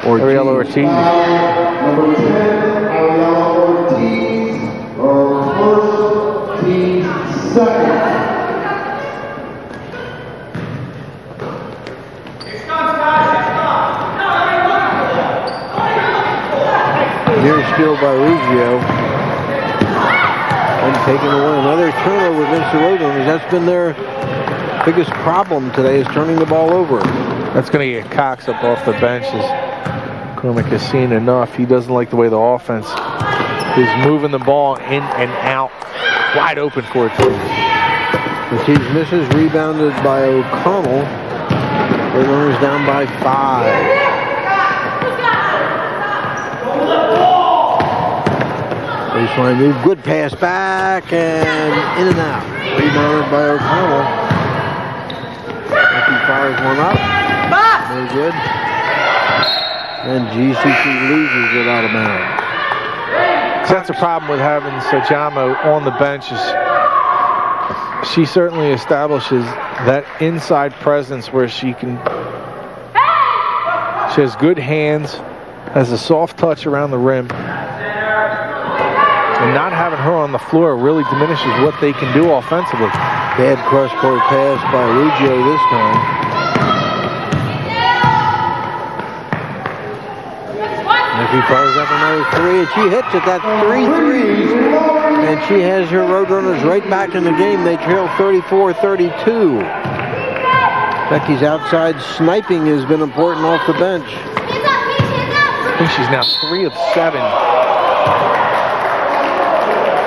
Speaker 3: Ariella Ortiz.
Speaker 4: Number 10, Ariella Ortiz, or first team second.
Speaker 1: Near steal by ARAUJO. And taken away. Another turnover against the Roadrunners. That's been their biggest problem today, is turning the ball over.
Speaker 3: That's going to get Cox up off the bench. Cormac has seen enough. He doesn't like the way the offense is moving the ball in and out. Wide open for it.
Speaker 1: Ortiz misses, rebounded by O'Connell. Roadrunners down by 5. Baseline move, good pass back, and in and out. Rebounded by O'Connell. He fires one up. No good. And GCC loses it out of bounds.
Speaker 3: That's a problem with having SAGGIOMO on the bench. She certainly establishes that inside presence where she has good hands, has a soft touch around the rim. And not having her on the floor really diminishes what they can do offensively.
Speaker 1: Bad cross-court pass by ARAUJO this time. She fires up another 3, and she hits it. That's 3 threes. And she has her Roadrunners right back in the game. They trail 34-32. Becky's outside sniping has been important off the bench.
Speaker 3: I think she's now 3 of 7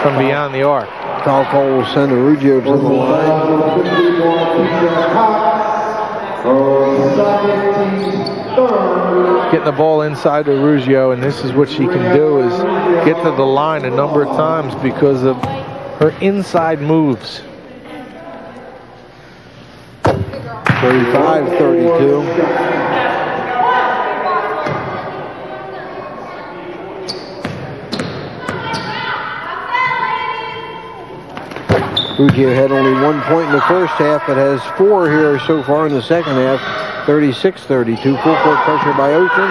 Speaker 3: from beyond the arc.
Speaker 1: Foul call will send ARAUJO to the line.
Speaker 3: Getting the ball inside to ARAUJO, and this is what she can do, is get to the line a number of times because of her inside moves.
Speaker 1: 35-32. ARAUJO had only 1 point in the first half, but has 4 here so far in the second half. 36-32. Full court pressure by Ocean.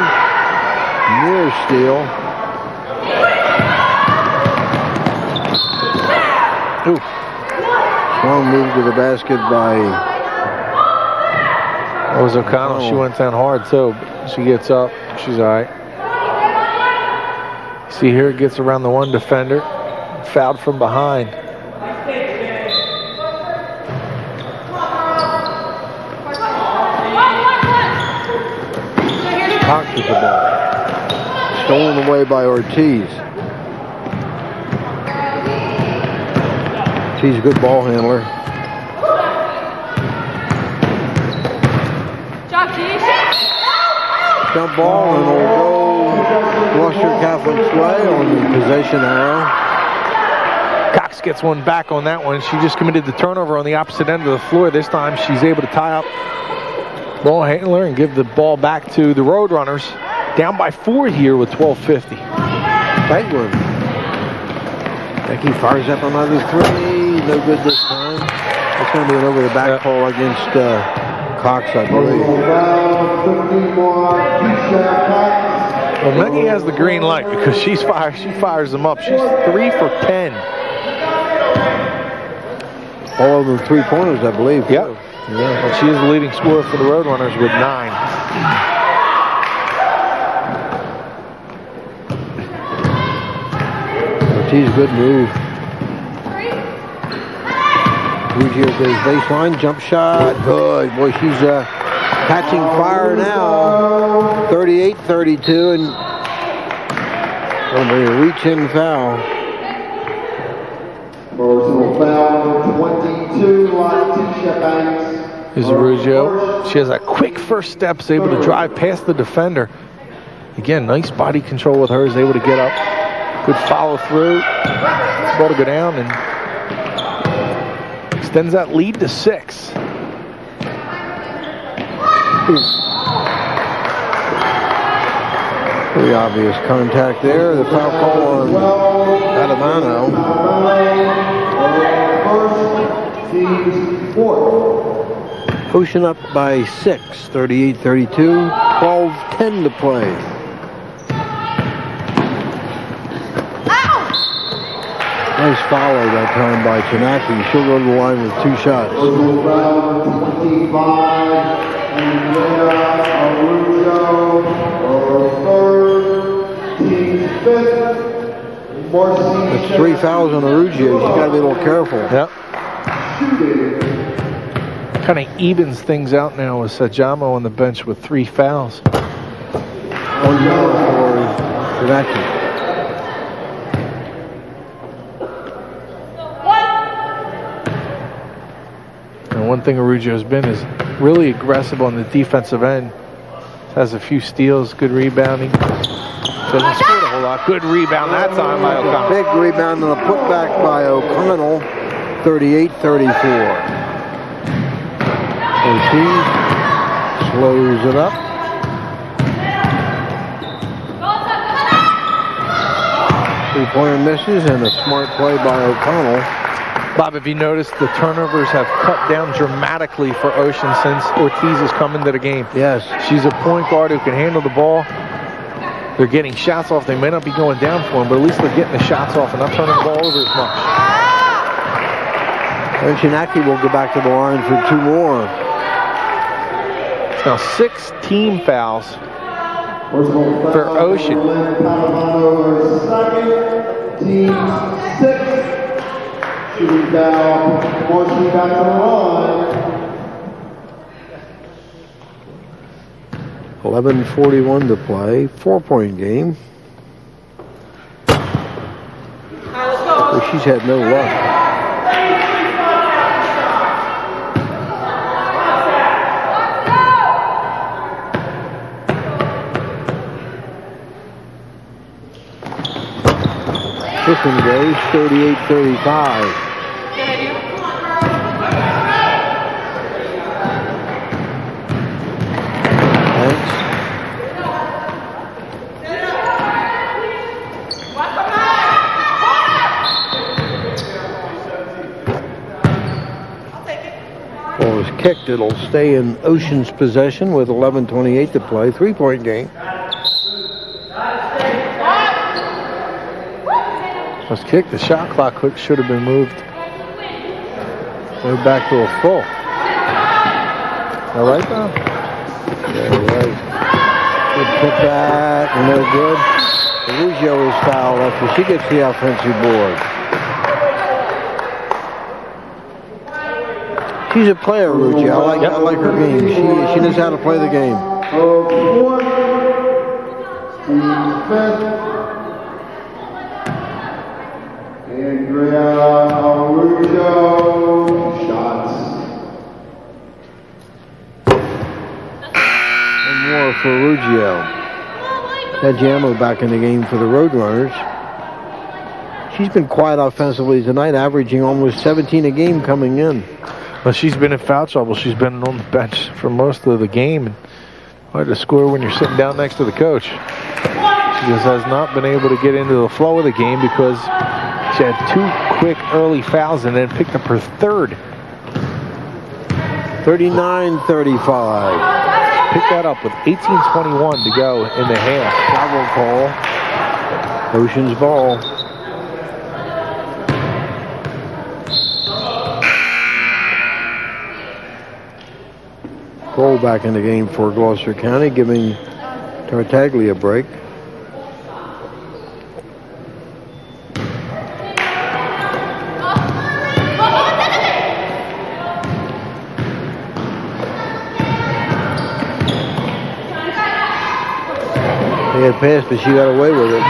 Speaker 1: Near steal. Ooh. Strong move to the basket by...
Speaker 3: That was O'Connell. She went down hard too. She gets up. She's all right. See here, it gets around the one defender. Fouled from behind.
Speaker 1: Cox with the ball. Stolen away by Ortiz. She's a good ball handler. Jump ball, and it'll go Gloucester Catholic's way on the possession arrow.
Speaker 3: Cox gets one back on that one. She just committed the turnover on the opposite end of the floor. This time she's able to tie up ball handler and give the ball back to the Roadrunners. Down by 4 here with 12:50.
Speaker 1: Penguin. Becky fires up another three. No good this time. It's going to be an over the back call against Cox, I believe.
Speaker 3: Well, Maggie has the green light because she fires them up. She's 3 for 10.
Speaker 1: All of them three-pointers, I believe.
Speaker 3: Yep. Yeah. Well, she is the leading scorer for the Roadrunners with 9.
Speaker 1: Ortiz, good move. Ruggiero goes baseline, jump shot. Good. Boy, she's catching fire now. 38-32, and a reach-in foul.
Speaker 4: Personal foul number 22, LATISHA Banks.
Speaker 3: Is Araujo. She has a quick first step, is able to drive past the defender. Again, nice body control with her, is able to get up. Good follow through. Ball to go down and extends that lead to 6.
Speaker 1: Pretty obvious contact there. The foul call on PADAVANO. Ocean up by 6, 38-32, 12-10 to play. Nice follow that time by CHOJNACKI. She'll go to the line with 2 shots. 25, That's 3 fouls on Araujo. She's got to be a little careful.
Speaker 3: Yep. Kind of evens things out now with SAGGIOMO on the bench with 3 fouls.
Speaker 1: For CHOJNACKI.
Speaker 3: And one thing Araujo's been is really aggressive on the defensive end. Has a few steals, good rebounding. Doesn't score a whole lot. Good rebound that time by O'Connell.
Speaker 1: Big rebound and a putback by O'Connell. 38-34. Ortiz slows it up. Three-pointer misses and a smart play by O'Connell.
Speaker 3: Bob, if you notice, the turnovers have cut down dramatically for Ocean since Ortiz has come into the game.
Speaker 1: Yes.
Speaker 3: She's a point guard who can handle the ball. They're getting shots off. They may not be going down for them, but at least they're getting the shots off and not turning the ball over as much.
Speaker 1: And CHOJNACKI will go back to the line for 2 more.
Speaker 3: It's now 6 team fouls for Ocean.
Speaker 4: Team 6. Shooting foul, MARCY back to the line.
Speaker 1: 11:41 to play. 4-point game. Well, she's had no luck. This one goes 38-35. Ball is kicked. It'll stay in Ocean's possession with 11:28 to play. 3-point game.
Speaker 3: Was kicked. The shot clock should have been moved. Go back to a full. All right, though?
Speaker 1: There it is. Good putback. No good. ARAUJO is fouled after she gets the offensive board. She's a player, ARAUJO. I like her game. She knows how to play the game.
Speaker 4: Fourth, team fifth, Andrea ARAUJO, shots.
Speaker 1: And more for ARAUJO. SAGGIOMO back in the game for the Roadrunners. She's been quiet offensively tonight, averaging almost 17 a game coming in.
Speaker 3: Well, she's been in foul trouble. She's been on the bench for most of the game. Hard to score when you're sitting down next to the coach. She just has not been able to get into the flow of the game because she had 2 quick early fouls and then picked up her third.
Speaker 1: 39-35.
Speaker 3: Picked that up with 18:21 to go in the half.
Speaker 1: Travel call. Ocean's ball. KROL back in the game for Gloucester County, giving TARTAGLIA a break. They had passed, but she got away with it.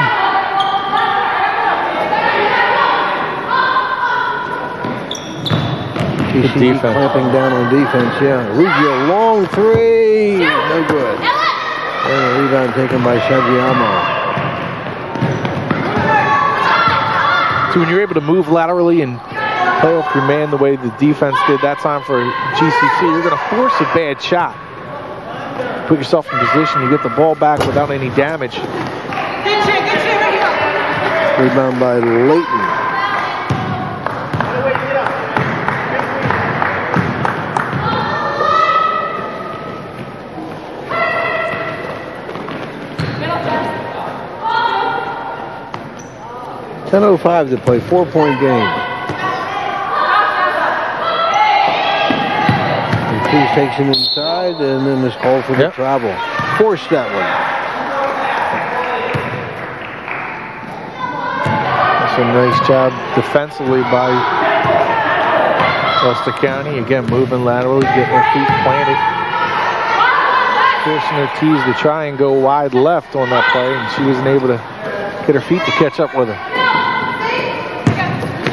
Speaker 1: She's clamping down on defense, yeah. ARAUJO, long three, no good. And a rebound taken by SAGGIOMO.
Speaker 3: So when you're able to move laterally and play off your man the way the defense did that time for GCC, you're going to force a bad shot. Put yourself in position, you get the ball back without any damage.
Speaker 1: Rebound by LAYTON. .05 to play, 4-point game. Cruz takes him inside, and then this call for the travel. Forced that one.
Speaker 3: That's a nice job defensively by Gloucester County. Again, moving laterally, getting their feet planted. Forcing their tees to try and go wide left on that play, and she wasn't able to get her feet to catch up with her.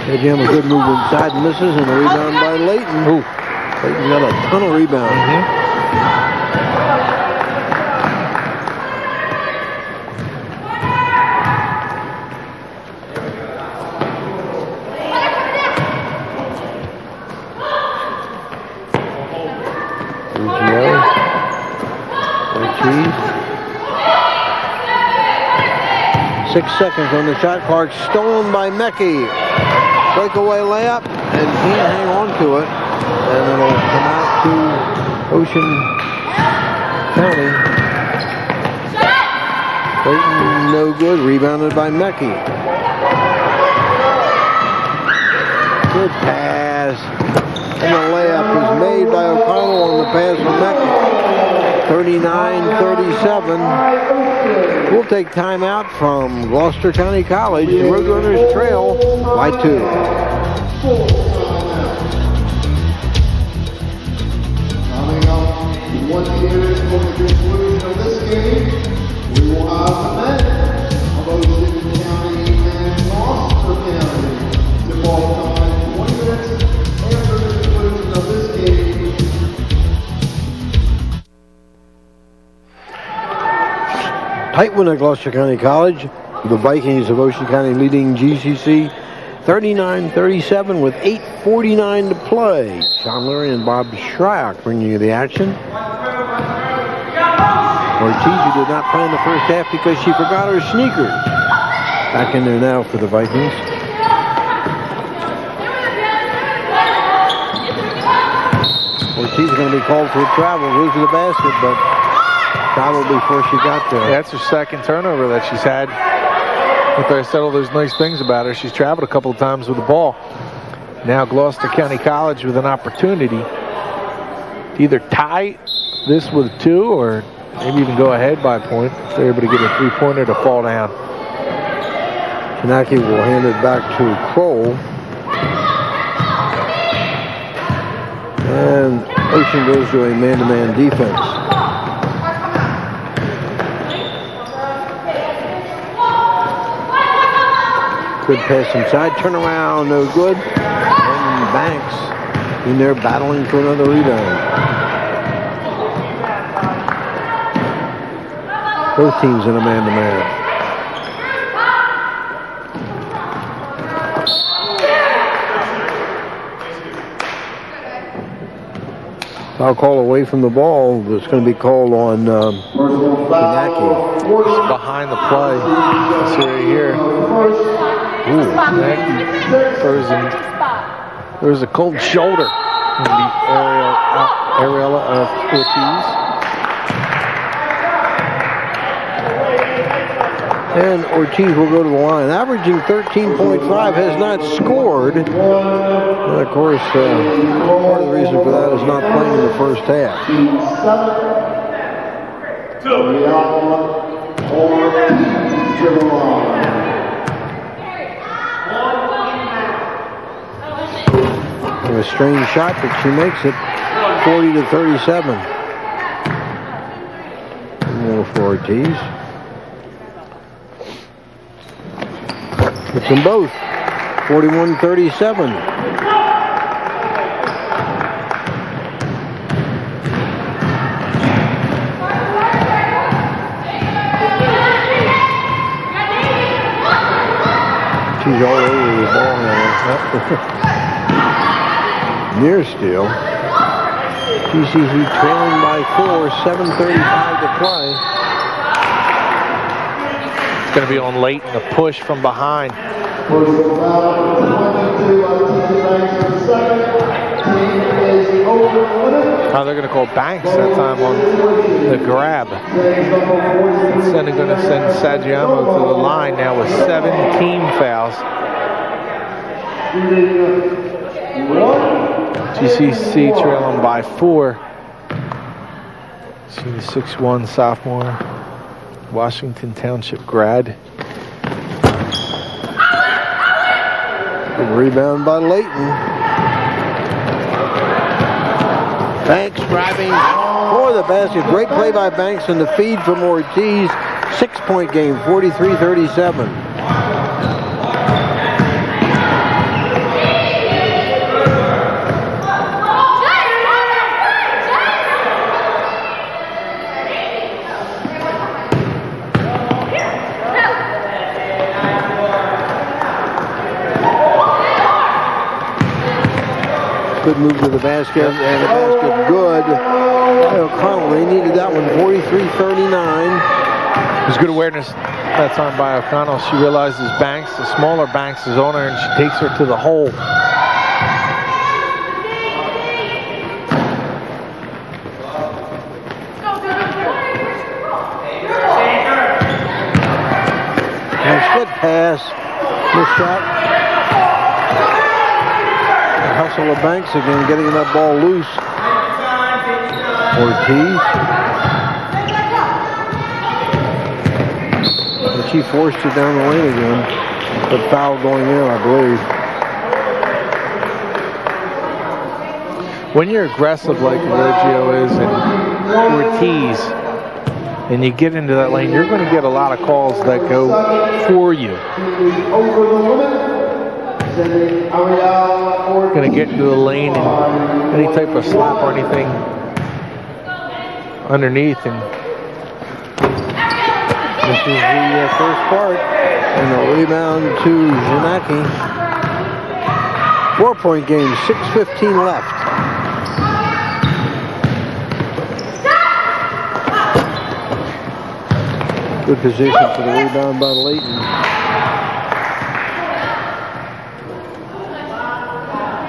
Speaker 1: SAGGIOMO, a good move inside, misses, and a rebound by LAYTON.
Speaker 3: Ooh.
Speaker 1: LAYTON got a ton of rebounds. ARAUJO. 6 seconds on the shot clock, stolen by Mecki. Breakaway layup, and can't hang on to it. And it'll come out to Ocean County. LAYTON, no good. Rebounded by Mecki. Good pass. And the layup is made by O'Connell on the pass from Mecki. 39-37. We'll take timeout from Gloucester County College. The Roadrunners trail by 2.
Speaker 4: Coming up 1 minute from the conclusion of this game, we will have the men of Ocean County and Gloucester County. Tip-off time 20 minutes after the conclusion of this game.
Speaker 1: Tight win at Gloucester County College. The Vikings of Ocean County leading GCC 39-37 with 8:49 to play. Shawn Leary and Bob Shryock bringing you the action. Ortiz, who did not play in the first half because she forgot her sneakers. Back in there now for the Vikings. Ortiz is going to be called for a travel. Loses the basket, but traveled before she got there.
Speaker 3: That's her second turnover that she's had. After I said all those nice things about her, she's traveled a couple of times with the ball. Now Gloucester County College with an opportunity to either tie this with 2 or maybe even go ahead by a point if they're able to get a 3-pointer to fall down.
Speaker 1: CHOJNACKI will hand it back to KROL. And Ocean goes to a man-to-man defense. Good pass inside, turn around, no good. And Banks in there battling for another rebound. Both teams in a man-to-man. Foul call away from the ball. It's going to be called on CHOJNACKI.
Speaker 3: It's behind the play. Let's see right here. Ooh, there's a cold shoulder in the area of Ortiz.
Speaker 1: And Ortiz will go to the line. Averaging 13.5, has not scored. And of course, part of the reason for that is not playing in the first half. A strange shot, but she makes it 40-37. And for Ortiz. It's them both. 41-37. She's all over the ball now. Near steal. GCC trailing by 4, 7:35 to play.
Speaker 3: It's going to be on Layton, the push from behind. Now they're going to call Banks that time on the grab. Instead of going to send SAGGIOMO to the line now with 7 team fouls. GCC trailing by 4. See the 6'1" sophomore, Washington Township grad.
Speaker 1: Good rebound by Layton. Banks driving for the basket. Great play by Banks and the feed from Ortiz. 6-point game, 43-37. Good move to the basket, and the basket good. O'Connell, they needed that one, 43-39.
Speaker 3: It was good awareness that time by O'Connell. She realizes Banks, the smaller Banks, is on her, and she takes her to the hole.
Speaker 1: Nice good pass. Good shot. Hustle of Banks again, getting that ball loose. Ortiz. And she forced it down the lane again. The foul going in, I believe.
Speaker 3: When you're aggressive like ARAUJO is and Ortiz, and you get into that lane, you're going to get a lot of calls that go for you. Going to get into the lane and any type of slap or anything underneath. And
Speaker 1: this is the first part, and a rebound to CHOJNACKI. 4-point game, 6:15 left. Good position for the rebound by Layton.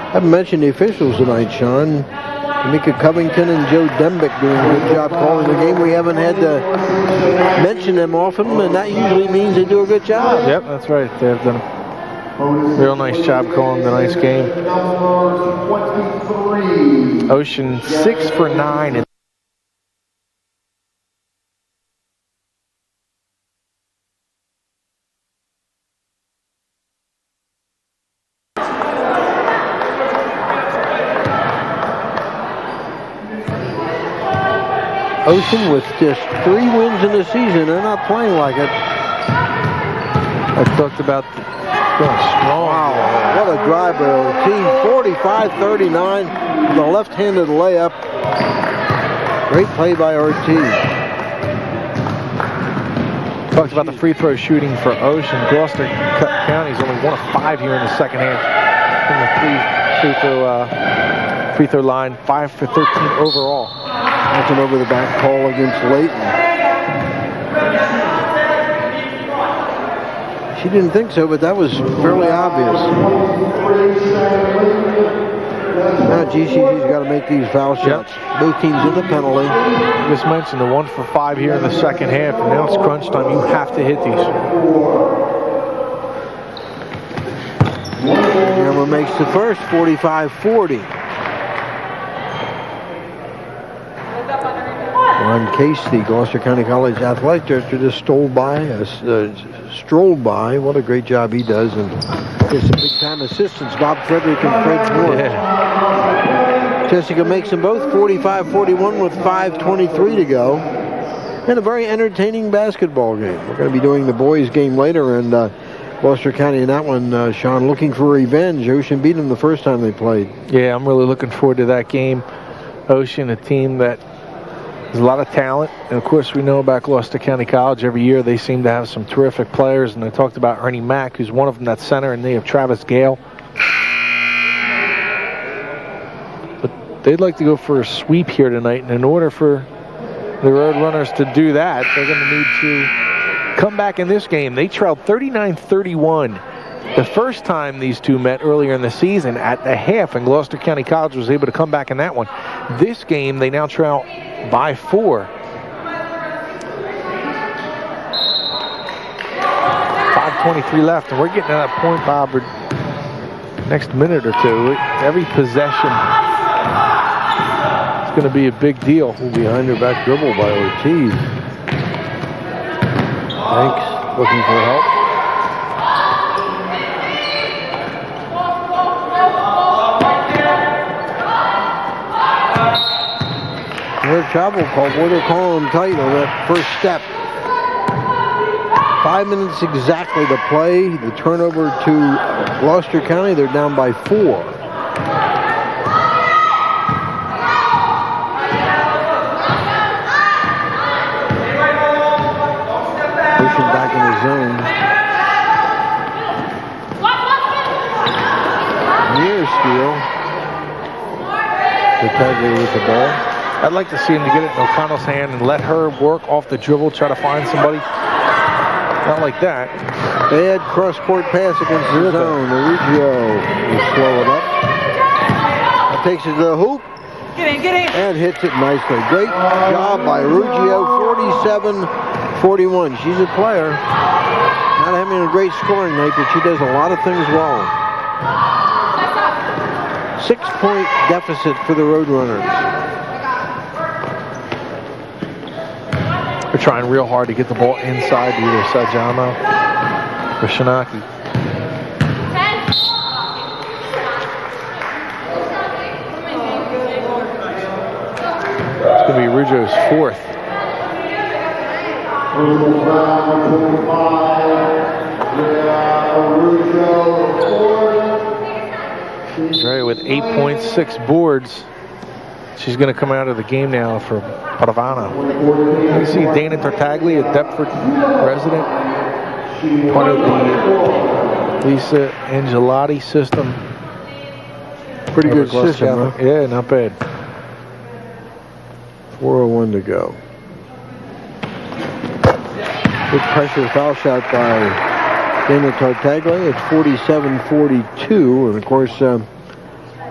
Speaker 1: I haven't mentioned the officials tonight, Sean. Tamika Covington and Joe Dembick doing a good job calling the game. We haven't had to mention them often, and that usually means they do a good job.
Speaker 3: Yep, that's right. They've done a real nice job calling the nice game. Ocean 6 for 9.
Speaker 1: Ocean with just 3 wins in the season. They're not playing like it.
Speaker 3: I talked about going strong.
Speaker 1: Wow, what a drive by Ortiz. 45-39, the left-handed layup. Great play by Ortiz.
Speaker 3: Talked about the free throw shooting for Ocean. Gloucester County's only 1 of 5 here in the second half from the free throw line. 5 for 13 overall.
Speaker 1: That's an over-the-back call against Layton. She didn't think so, but that was fairly obvious. Now GCC's got to make these foul shots. Yep. Both teams in the penalty.
Speaker 3: Just mentioned the 1 for 5 here in the second half, and now it's crunch time. You have to hit these.
Speaker 1: Hammer makes the first, 45-40. Ron Case, the Gloucester County College athletic director, just strolled by. What a great job he does, and there's some big-time assistants, Bob Frederick and Fred Moore. Yeah. Jessica makes them both 45-41 with 5:23 to go. And a very entertaining basketball game. We're going to be doing the boys' game later, and Gloucester County in that one, Sean, looking for revenge. Ocean beat them the first time they played.
Speaker 3: Yeah, I'm really looking forward to that game. Ocean, a team that has a lot of talent, and of course we know about Gloucester County College. Every year they seem to have some terrific players, and I talked about Ernie Mack, who's one of them, that center, and they have Travis Gale. But they'd like to go for a sweep here tonight, and in order for the Roadrunners to do that, they're going to need to come back in this game. They trailed 39-31 the first time these two met earlier in the season at the half, and Gloucester County College was able to come back in that one. This game, they now trail by 4. 5:23 left, and we're getting to that point, Bob, next minute or two. Every possession is going to be a big deal.
Speaker 1: Behind her back dribble by Ortiz. Thanks, looking for help. Their travel call, boy, they're calling them tight on that first step. 5 minutes exactly to play. The turnover to Gloucester County, they're down by 4. Pushing back in the zone. Near steal. TARTAGLIA with the ball.
Speaker 3: I'd like to see him to get it in O'Connell's hand and let her work off the dribble, try to find somebody. Not like that.
Speaker 1: Bad cross-court pass against the zone. ARAUJO will slow it up. That takes it to the hoop.
Speaker 5: Get in.
Speaker 1: And hits it nicely. Great job by ARAUJO, 47-41. She's a player. Not having a great scoring night, but she does a lot of things well. 6-point deficit for the Roadrunners.
Speaker 3: They're trying real hard to get the ball inside to either SAGGIOMO or CHOJNAKKI. It's going to be ARAUJO's 4th. Andrea with 8.6 boards. She's going to come out of the game now for PADAVANO. You see Dana Tartaglia, a Deptford resident, part of the Lisa Angelotti system.
Speaker 1: Pretty good system, huh?
Speaker 3: Yeah, not bad.
Speaker 1: 4:01 to go. Good pressure foul shot by Dana Tartaglia. It's 47-42, and of course,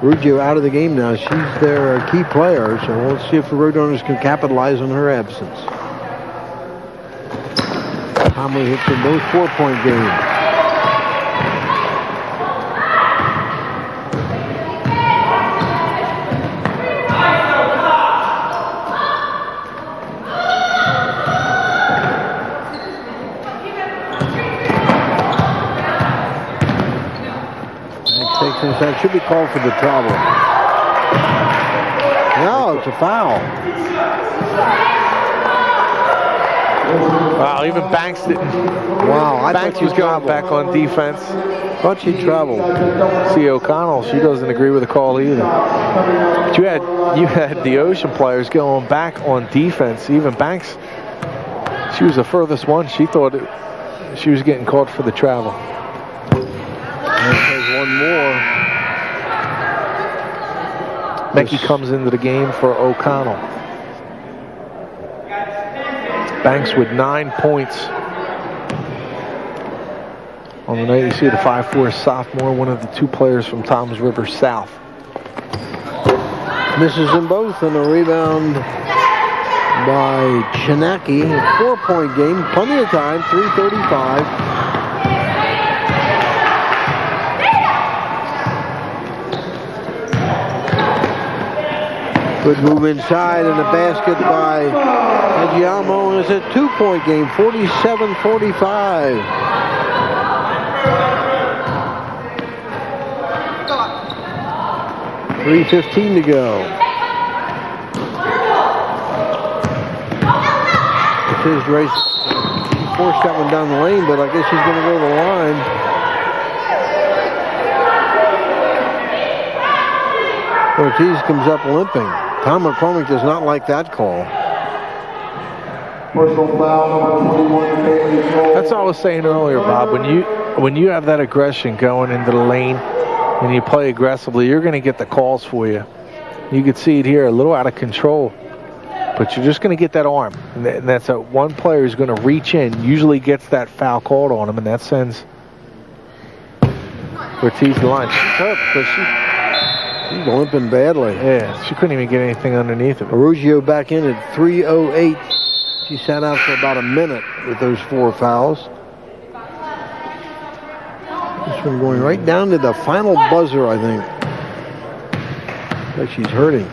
Speaker 1: ARAUJO out of the game now. She's their key player, so let's see if the Roadrunners can capitalize on her absence. Tomley hits in both 4-point games. That should be called for the travel. No, it's a foul.
Speaker 3: Wow, even Banks didn't.
Speaker 1: Wow, I
Speaker 3: Banks
Speaker 1: thought you
Speaker 3: was going
Speaker 1: traveled.
Speaker 3: back on defense.
Speaker 1: Thought she traveled.
Speaker 3: See O'Connell, she doesn't agree with the call either. But you had the Ocean players going back on defense. Even Banks, she was the furthest one. She thought she was getting called for the travel.
Speaker 1: And there's one more.
Speaker 3: Becky comes into the game for O'Connell. Banks with 9 points. On the night, you see the 5'4" sophomore, one of the 2 players from Toms River South.
Speaker 1: Misses them both, and a rebound by CHOJNACKI. 4-point game, plenty of time, 3:35. Good move inside, and a basket by SAGGIOMO, and it's a 2-point game, 47-45. .3:15 to go. It's his race. He forced that one down the lane, but I guess he's going to go to the line. Ortiz comes up limping. Tom McCormick does not like that call.
Speaker 4: Personal foul number 21, KROL.
Speaker 3: That's all I was saying earlier, Bob. When you have that aggression going into the lane and you play aggressively, you're going to get the calls for you. You can see it here, a little out of control, but you're just going to get that arm. And that's one player who's going to reach in, usually gets that foul called on him, and that sends Ortiz to the line. She's hurt because
Speaker 1: She's limping badly.
Speaker 3: yeah, she couldn't even get anything underneath him.
Speaker 1: ARAUJO back in at 3:08. She sat out for about a minute with those 4 fouls. This one going right down to the final buzzer, I think. Like she's hurting.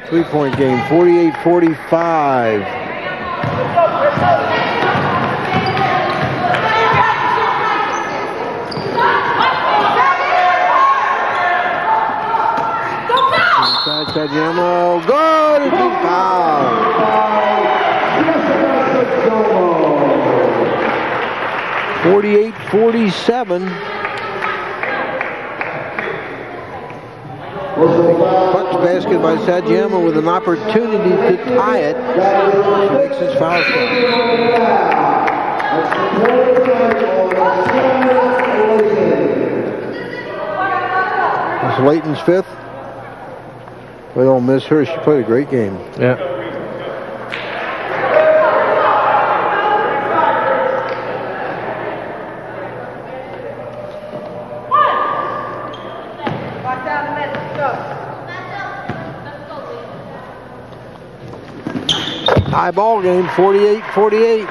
Speaker 1: 3-point game, 48-45. Inside SAGGIOMO, good, and big foul. 48-47. Clutch basket by SAGGIOMO with an opportunity to tie it. She makes his foul shot. That's Layton's 5th. We don't miss her. She played a great game.
Speaker 3: Yeah.
Speaker 1: High ball game, 48-48.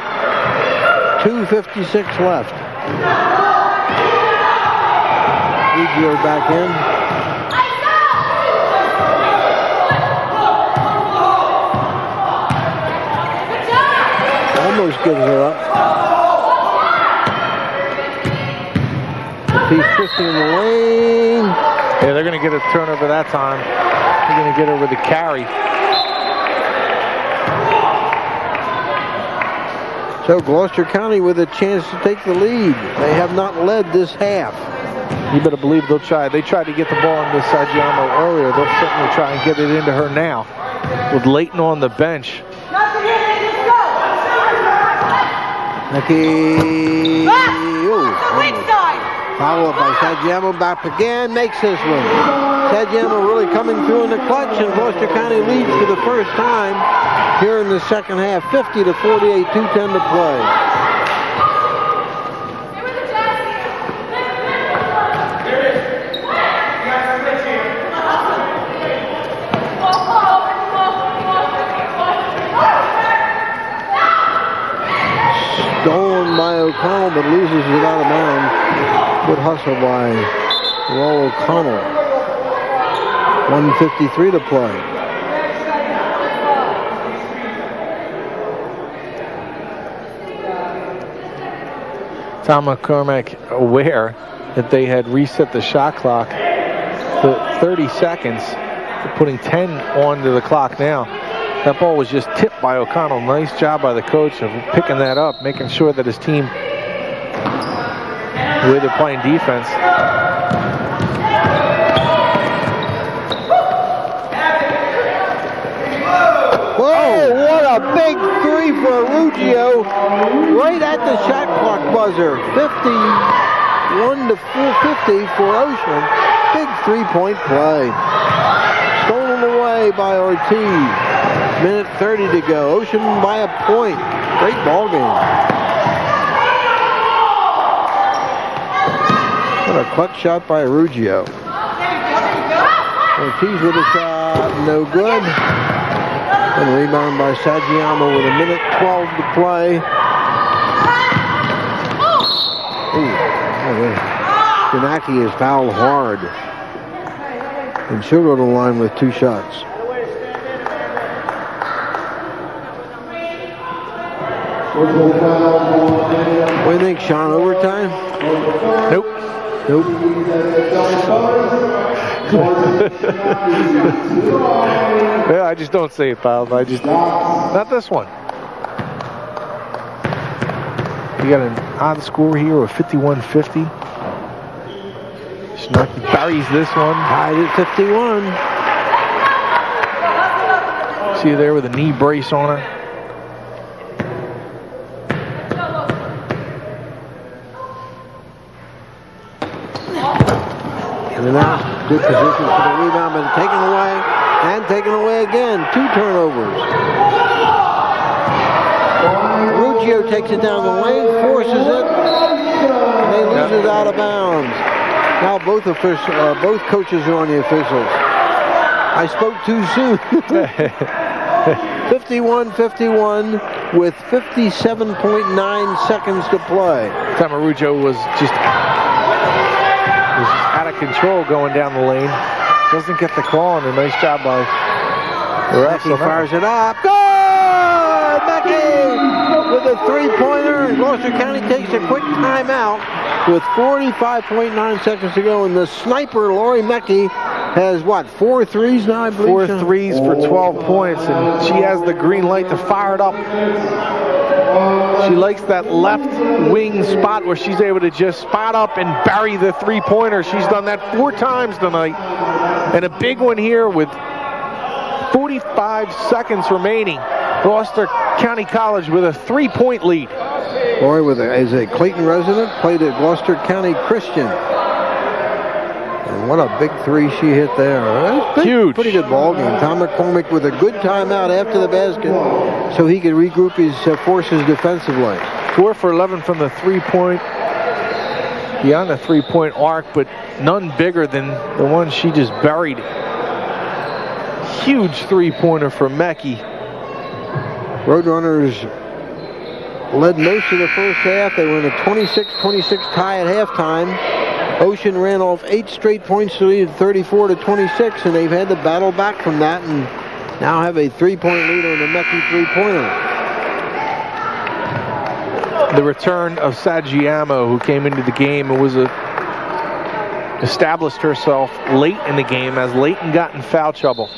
Speaker 1: 2:56 left. Rugio back in. Almost gives her up. He's twisting in the lane.
Speaker 3: Yeah, they're going to get a turnover that time. They're going to get her with a carry.
Speaker 1: So Gloucester County with a chance to take the lead. They have not led this half.
Speaker 3: You better believe they'll try. They tried to get the ball into SAGGIOMO earlier. They'll certainly try and get it into her now. With Layton on the bench.
Speaker 1: Becky. Follow up by SAGGIOMO, back again, makes this one. SAGGIOMO really coming through in the clutch, and Gloucester County leads for the first time here in the second half, 50-48, 2:10 to play. Stolen by O'Connell, but loses it out of bounds. Good hustle by Roll O'Connell. 1:53 to play.
Speaker 3: Tom McCormick aware that they had reset the shot clock to 30 seconds, putting 10 onto the clock now. That ball was just tipped by O'Connell. Nice job by the coach of picking that up, making sure that his team, the way they're playing defense.
Speaker 1: Whoa, what a big three for ARAUJO. Right at the shot clock buzzer. 51 to 50 for Ocean. Big three-point play. Stolen away by Ortiz. Minute 30 to go. Ocean by a point. Great ball game. What a clutch shot by ARAUJO. Ortiz with a shot, no good. And rebound by SAGGIOMO with a minute 12 to play. CHOJNACKI is fouled hard. And she'll go to the line with 2 shots. What do you think, Shawn? Overtime?
Speaker 3: Nope.
Speaker 1: Nope.
Speaker 3: Yeah, I just don't say it foul. I just, not this one. You got an odd score here of 51-50. Shryock buries this one.
Speaker 1: Tied at 51.
Speaker 3: See her there with a knee brace on her.
Speaker 1: And now, good position for the rebound, but taken away, and taken away again. 2 turnovers. ARAUJO takes it down the lane, forces it, and they lose it out of bounds. Now both coaches are on the officials. I spoke too soon. 51-51 with 57.9 seconds to play.
Speaker 3: Time ARAUJO was just out of control going down the lane. Doesn't get the call, and a nice job by the ref.
Speaker 1: Mackey fires it up. Good! Mackey with a three-pointer, and Gloucester County takes a quick timeout with 45.9 seconds to go, and the sniper, Lori Mackey, has what, 4 threes now, I believe?
Speaker 3: 4 threes for 12 points, and she has the green light to fire it up. She likes that left wing spot where she's able to just spot up and bury the three-pointer. She's done that 4 times tonight. And a big one here with 45 seconds remaining. Gloucester County College with a 3-point lead.
Speaker 1: Lori is a Clayton resident, played at Gloucester County Christian. And what a big 3 she hit there.
Speaker 3: Huge.
Speaker 1: Pretty good ball game. Tom McCormick with a good timeout after the basket so he could regroup his forces defensively.
Speaker 3: 4 for 11 from the 3-point, beyond the 3-point arc, but none bigger than the one she just buried. Huge 3-pointer for Mackey.
Speaker 1: Roadrunners led most of the first half. They were in a 26-26 tie at halftime. Ocean ran off 8 straight points to lead 34-26, and they've had to battle back from that and now have a 3-point lead on the Mackey 3-pointer.
Speaker 3: The return of SAGGIOMO, who came into the game and was established herself late in the game as LAYTON got in foul trouble.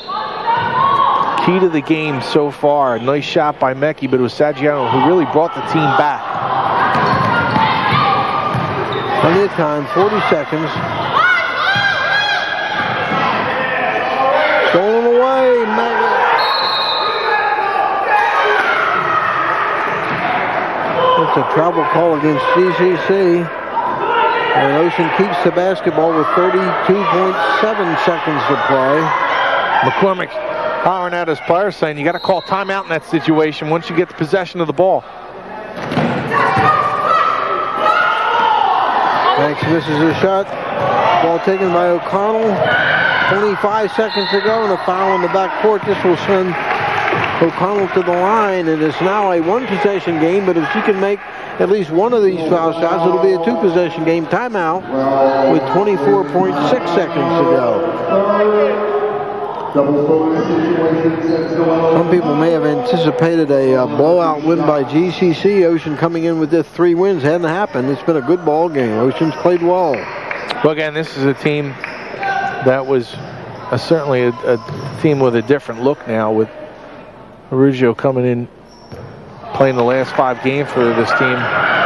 Speaker 3: Key to the game so far. Nice shot by Mackey, but it was SAGGIOMO who really brought the team back.
Speaker 1: Plenty of time, 40 seconds. Stolen away, It's a travel call against GCC. And Ocean keeps the basketball with 32.7 seconds to play.
Speaker 3: McCormick hollering at his players saying you got to call timeout in that situation once you get the possession of the ball.
Speaker 1: Banks misses a shot. Ball taken by O'Connell. 25 seconds to go and a foul in the backcourt. This will send O'Connell to the line, and it's now a 1-possession game, but if she can make at least one of these foul shots, it'll be a 2-possession game. Timeout with 24.6 seconds to go. Some people may have anticipated a blowout win by GCC. Ocean coming in with this 3 wins. Hadn't happened. It's been a good ball game. Ocean's played well.
Speaker 3: Well, again, this is a team that was certainly a team with a different look now, with ARAUJO coming in, playing the last 5 games for this team.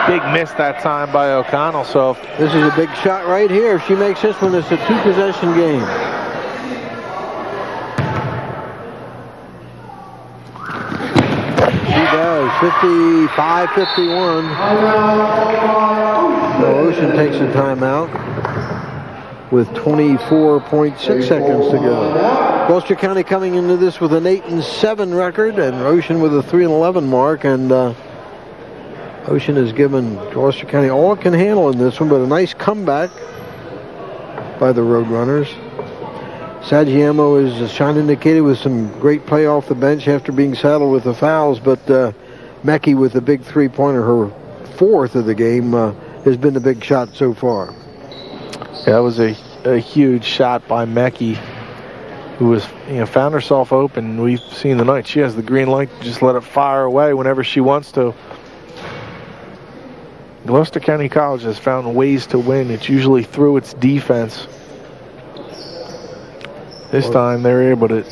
Speaker 3: Big miss that time by O'Connell. So
Speaker 1: this is a big shot right here. If she makes this one, it's a 2-possession game. She does. 55-51. So Ocean takes a timeout with 24.6 seconds to go. Gloucester County coming into this with an 8-7 record, and Ocean with a 3-11 mark, and Ocean has given Gloucester County all it can handle in this one, but a nice comeback by the Roadrunners. SAGGIOMO, as Sean indicated, with some great play off the bench after being saddled with the fouls, but Mecki with a big 3-pointer, her 4th of the game, has been the big shot so far.
Speaker 3: Yeah, that was a huge shot by Mecki, who was, found herself open. We've seen tonight she has the green light to just let it fire away whenever she wants to. Gloucester County College has found ways to win. It's usually through its defense. This time they're able to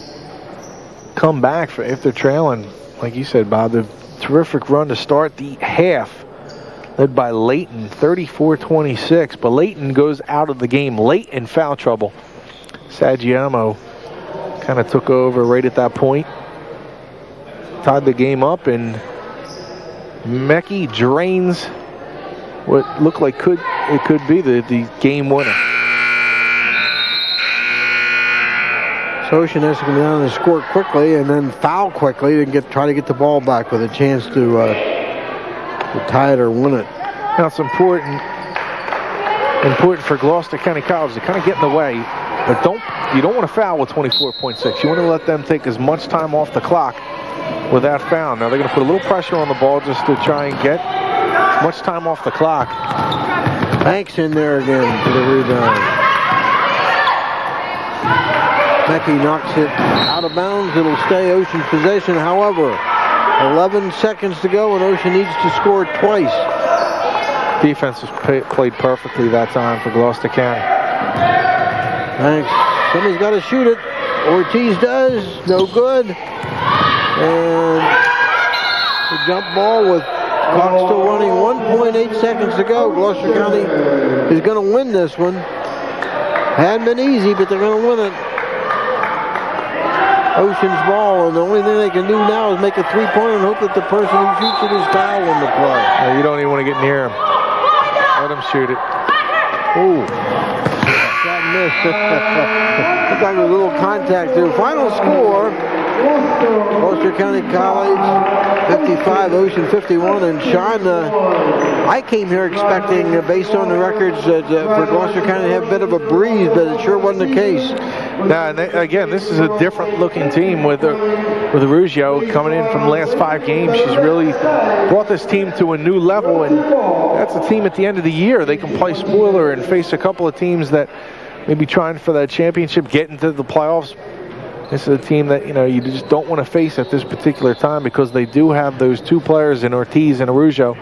Speaker 3: come back if they're trailing. Like you said, Bob, the terrific run to start the half, led by LAYTON, 34-26. But LAYTON goes out of the game late in foul trouble. SAGGIOMO kind of took over right at that point, tied the game up, and Mecki drains what looked like could be the game winner.
Speaker 1: So Ocean has to come down and score quickly, and then foul quickly and try to get the ball back with a chance to tie it or win it.
Speaker 3: Now it's important for Gloucester County College to kind of get in the way, but you don't want to foul with 24.6. You want to let them take as much time off the clock without foul. Now they're going to put a little pressure on the ball just to try and get as much time off the clock.
Speaker 1: Banks in there again for the rebound. Mecki knocks it out of bounds. It'll stay Ocean's possession. However, 11 seconds to go, and Ocean needs to score twice.
Speaker 3: Defense was played perfectly that time for Gloucester County.
Speaker 1: Thanks. Somebody's got to shoot it. Ortiz does. No good. And the jump ball with clock still running. 1.8 seconds to go. Gloucester County is going to win this one. Hadn't been easy, but they're going to win it. Ocean's ball, and the only thing they can do now is make a 3-pointer and hope that the person who shoots it is fouled on the play.
Speaker 3: You don't even want to get near him. Let him shoot it.
Speaker 1: Oh, that missed. Looked like a little contact there. Final score, Gloucester County College 55, Ocean 51. And Sean, I came here expecting, based on the records, for Gloucester County to have a bit of a breeze, but it sure wasn't the case.
Speaker 3: Now, and again, this is a different looking team with ARAUJO coming in from the last 5 games. She's really brought this team to a new level, and that's a team at the end of the year. They can play spoiler and face a couple of teams that may be trying for that championship, get into the playoffs. This is a team that, you just don't want to face at this particular time, because they do have those 2 players in Ortiz and ARAUJO.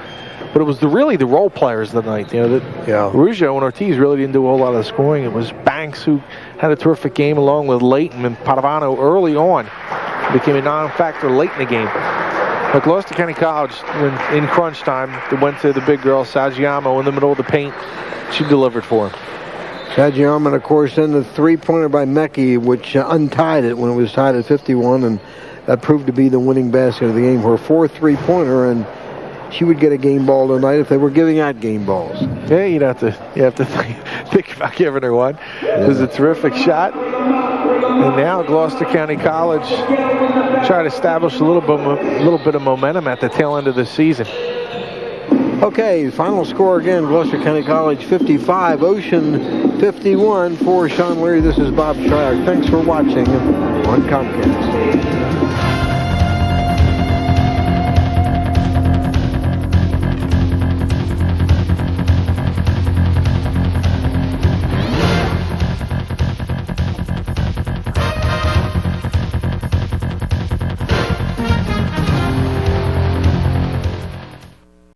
Speaker 3: But it was really the role players tonight. ARAUJO and Ortiz really didn't do a whole lot of the scoring. It was Banks who had a terrific game, along with LAYTON and PADAVANO early on. Became a non-factor late in the game. But Gloucester County College, when in crunch time, they went to the big girl, SAGGIOMO, in the middle of the paint. She delivered for him.
Speaker 1: SAGGIOMO, and of course, then the 3-pointer by Mecki, which untied it when it was tied at 51, and that proved to be the winning basket of the game. Her 4th 3-pointer, and she would get a game ball tonight if they were giving out game balls.
Speaker 3: Yeah, you have to think about giving her one. It was a terrific shot. And now Gloucester County College try to establish a little bit of momentum at the tail end of the season.
Speaker 1: Okay, final score again, Gloucester County College 55, Ocean 51. For Shawn Leary, this is Bob Shryock. Thanks for watching on Comcast.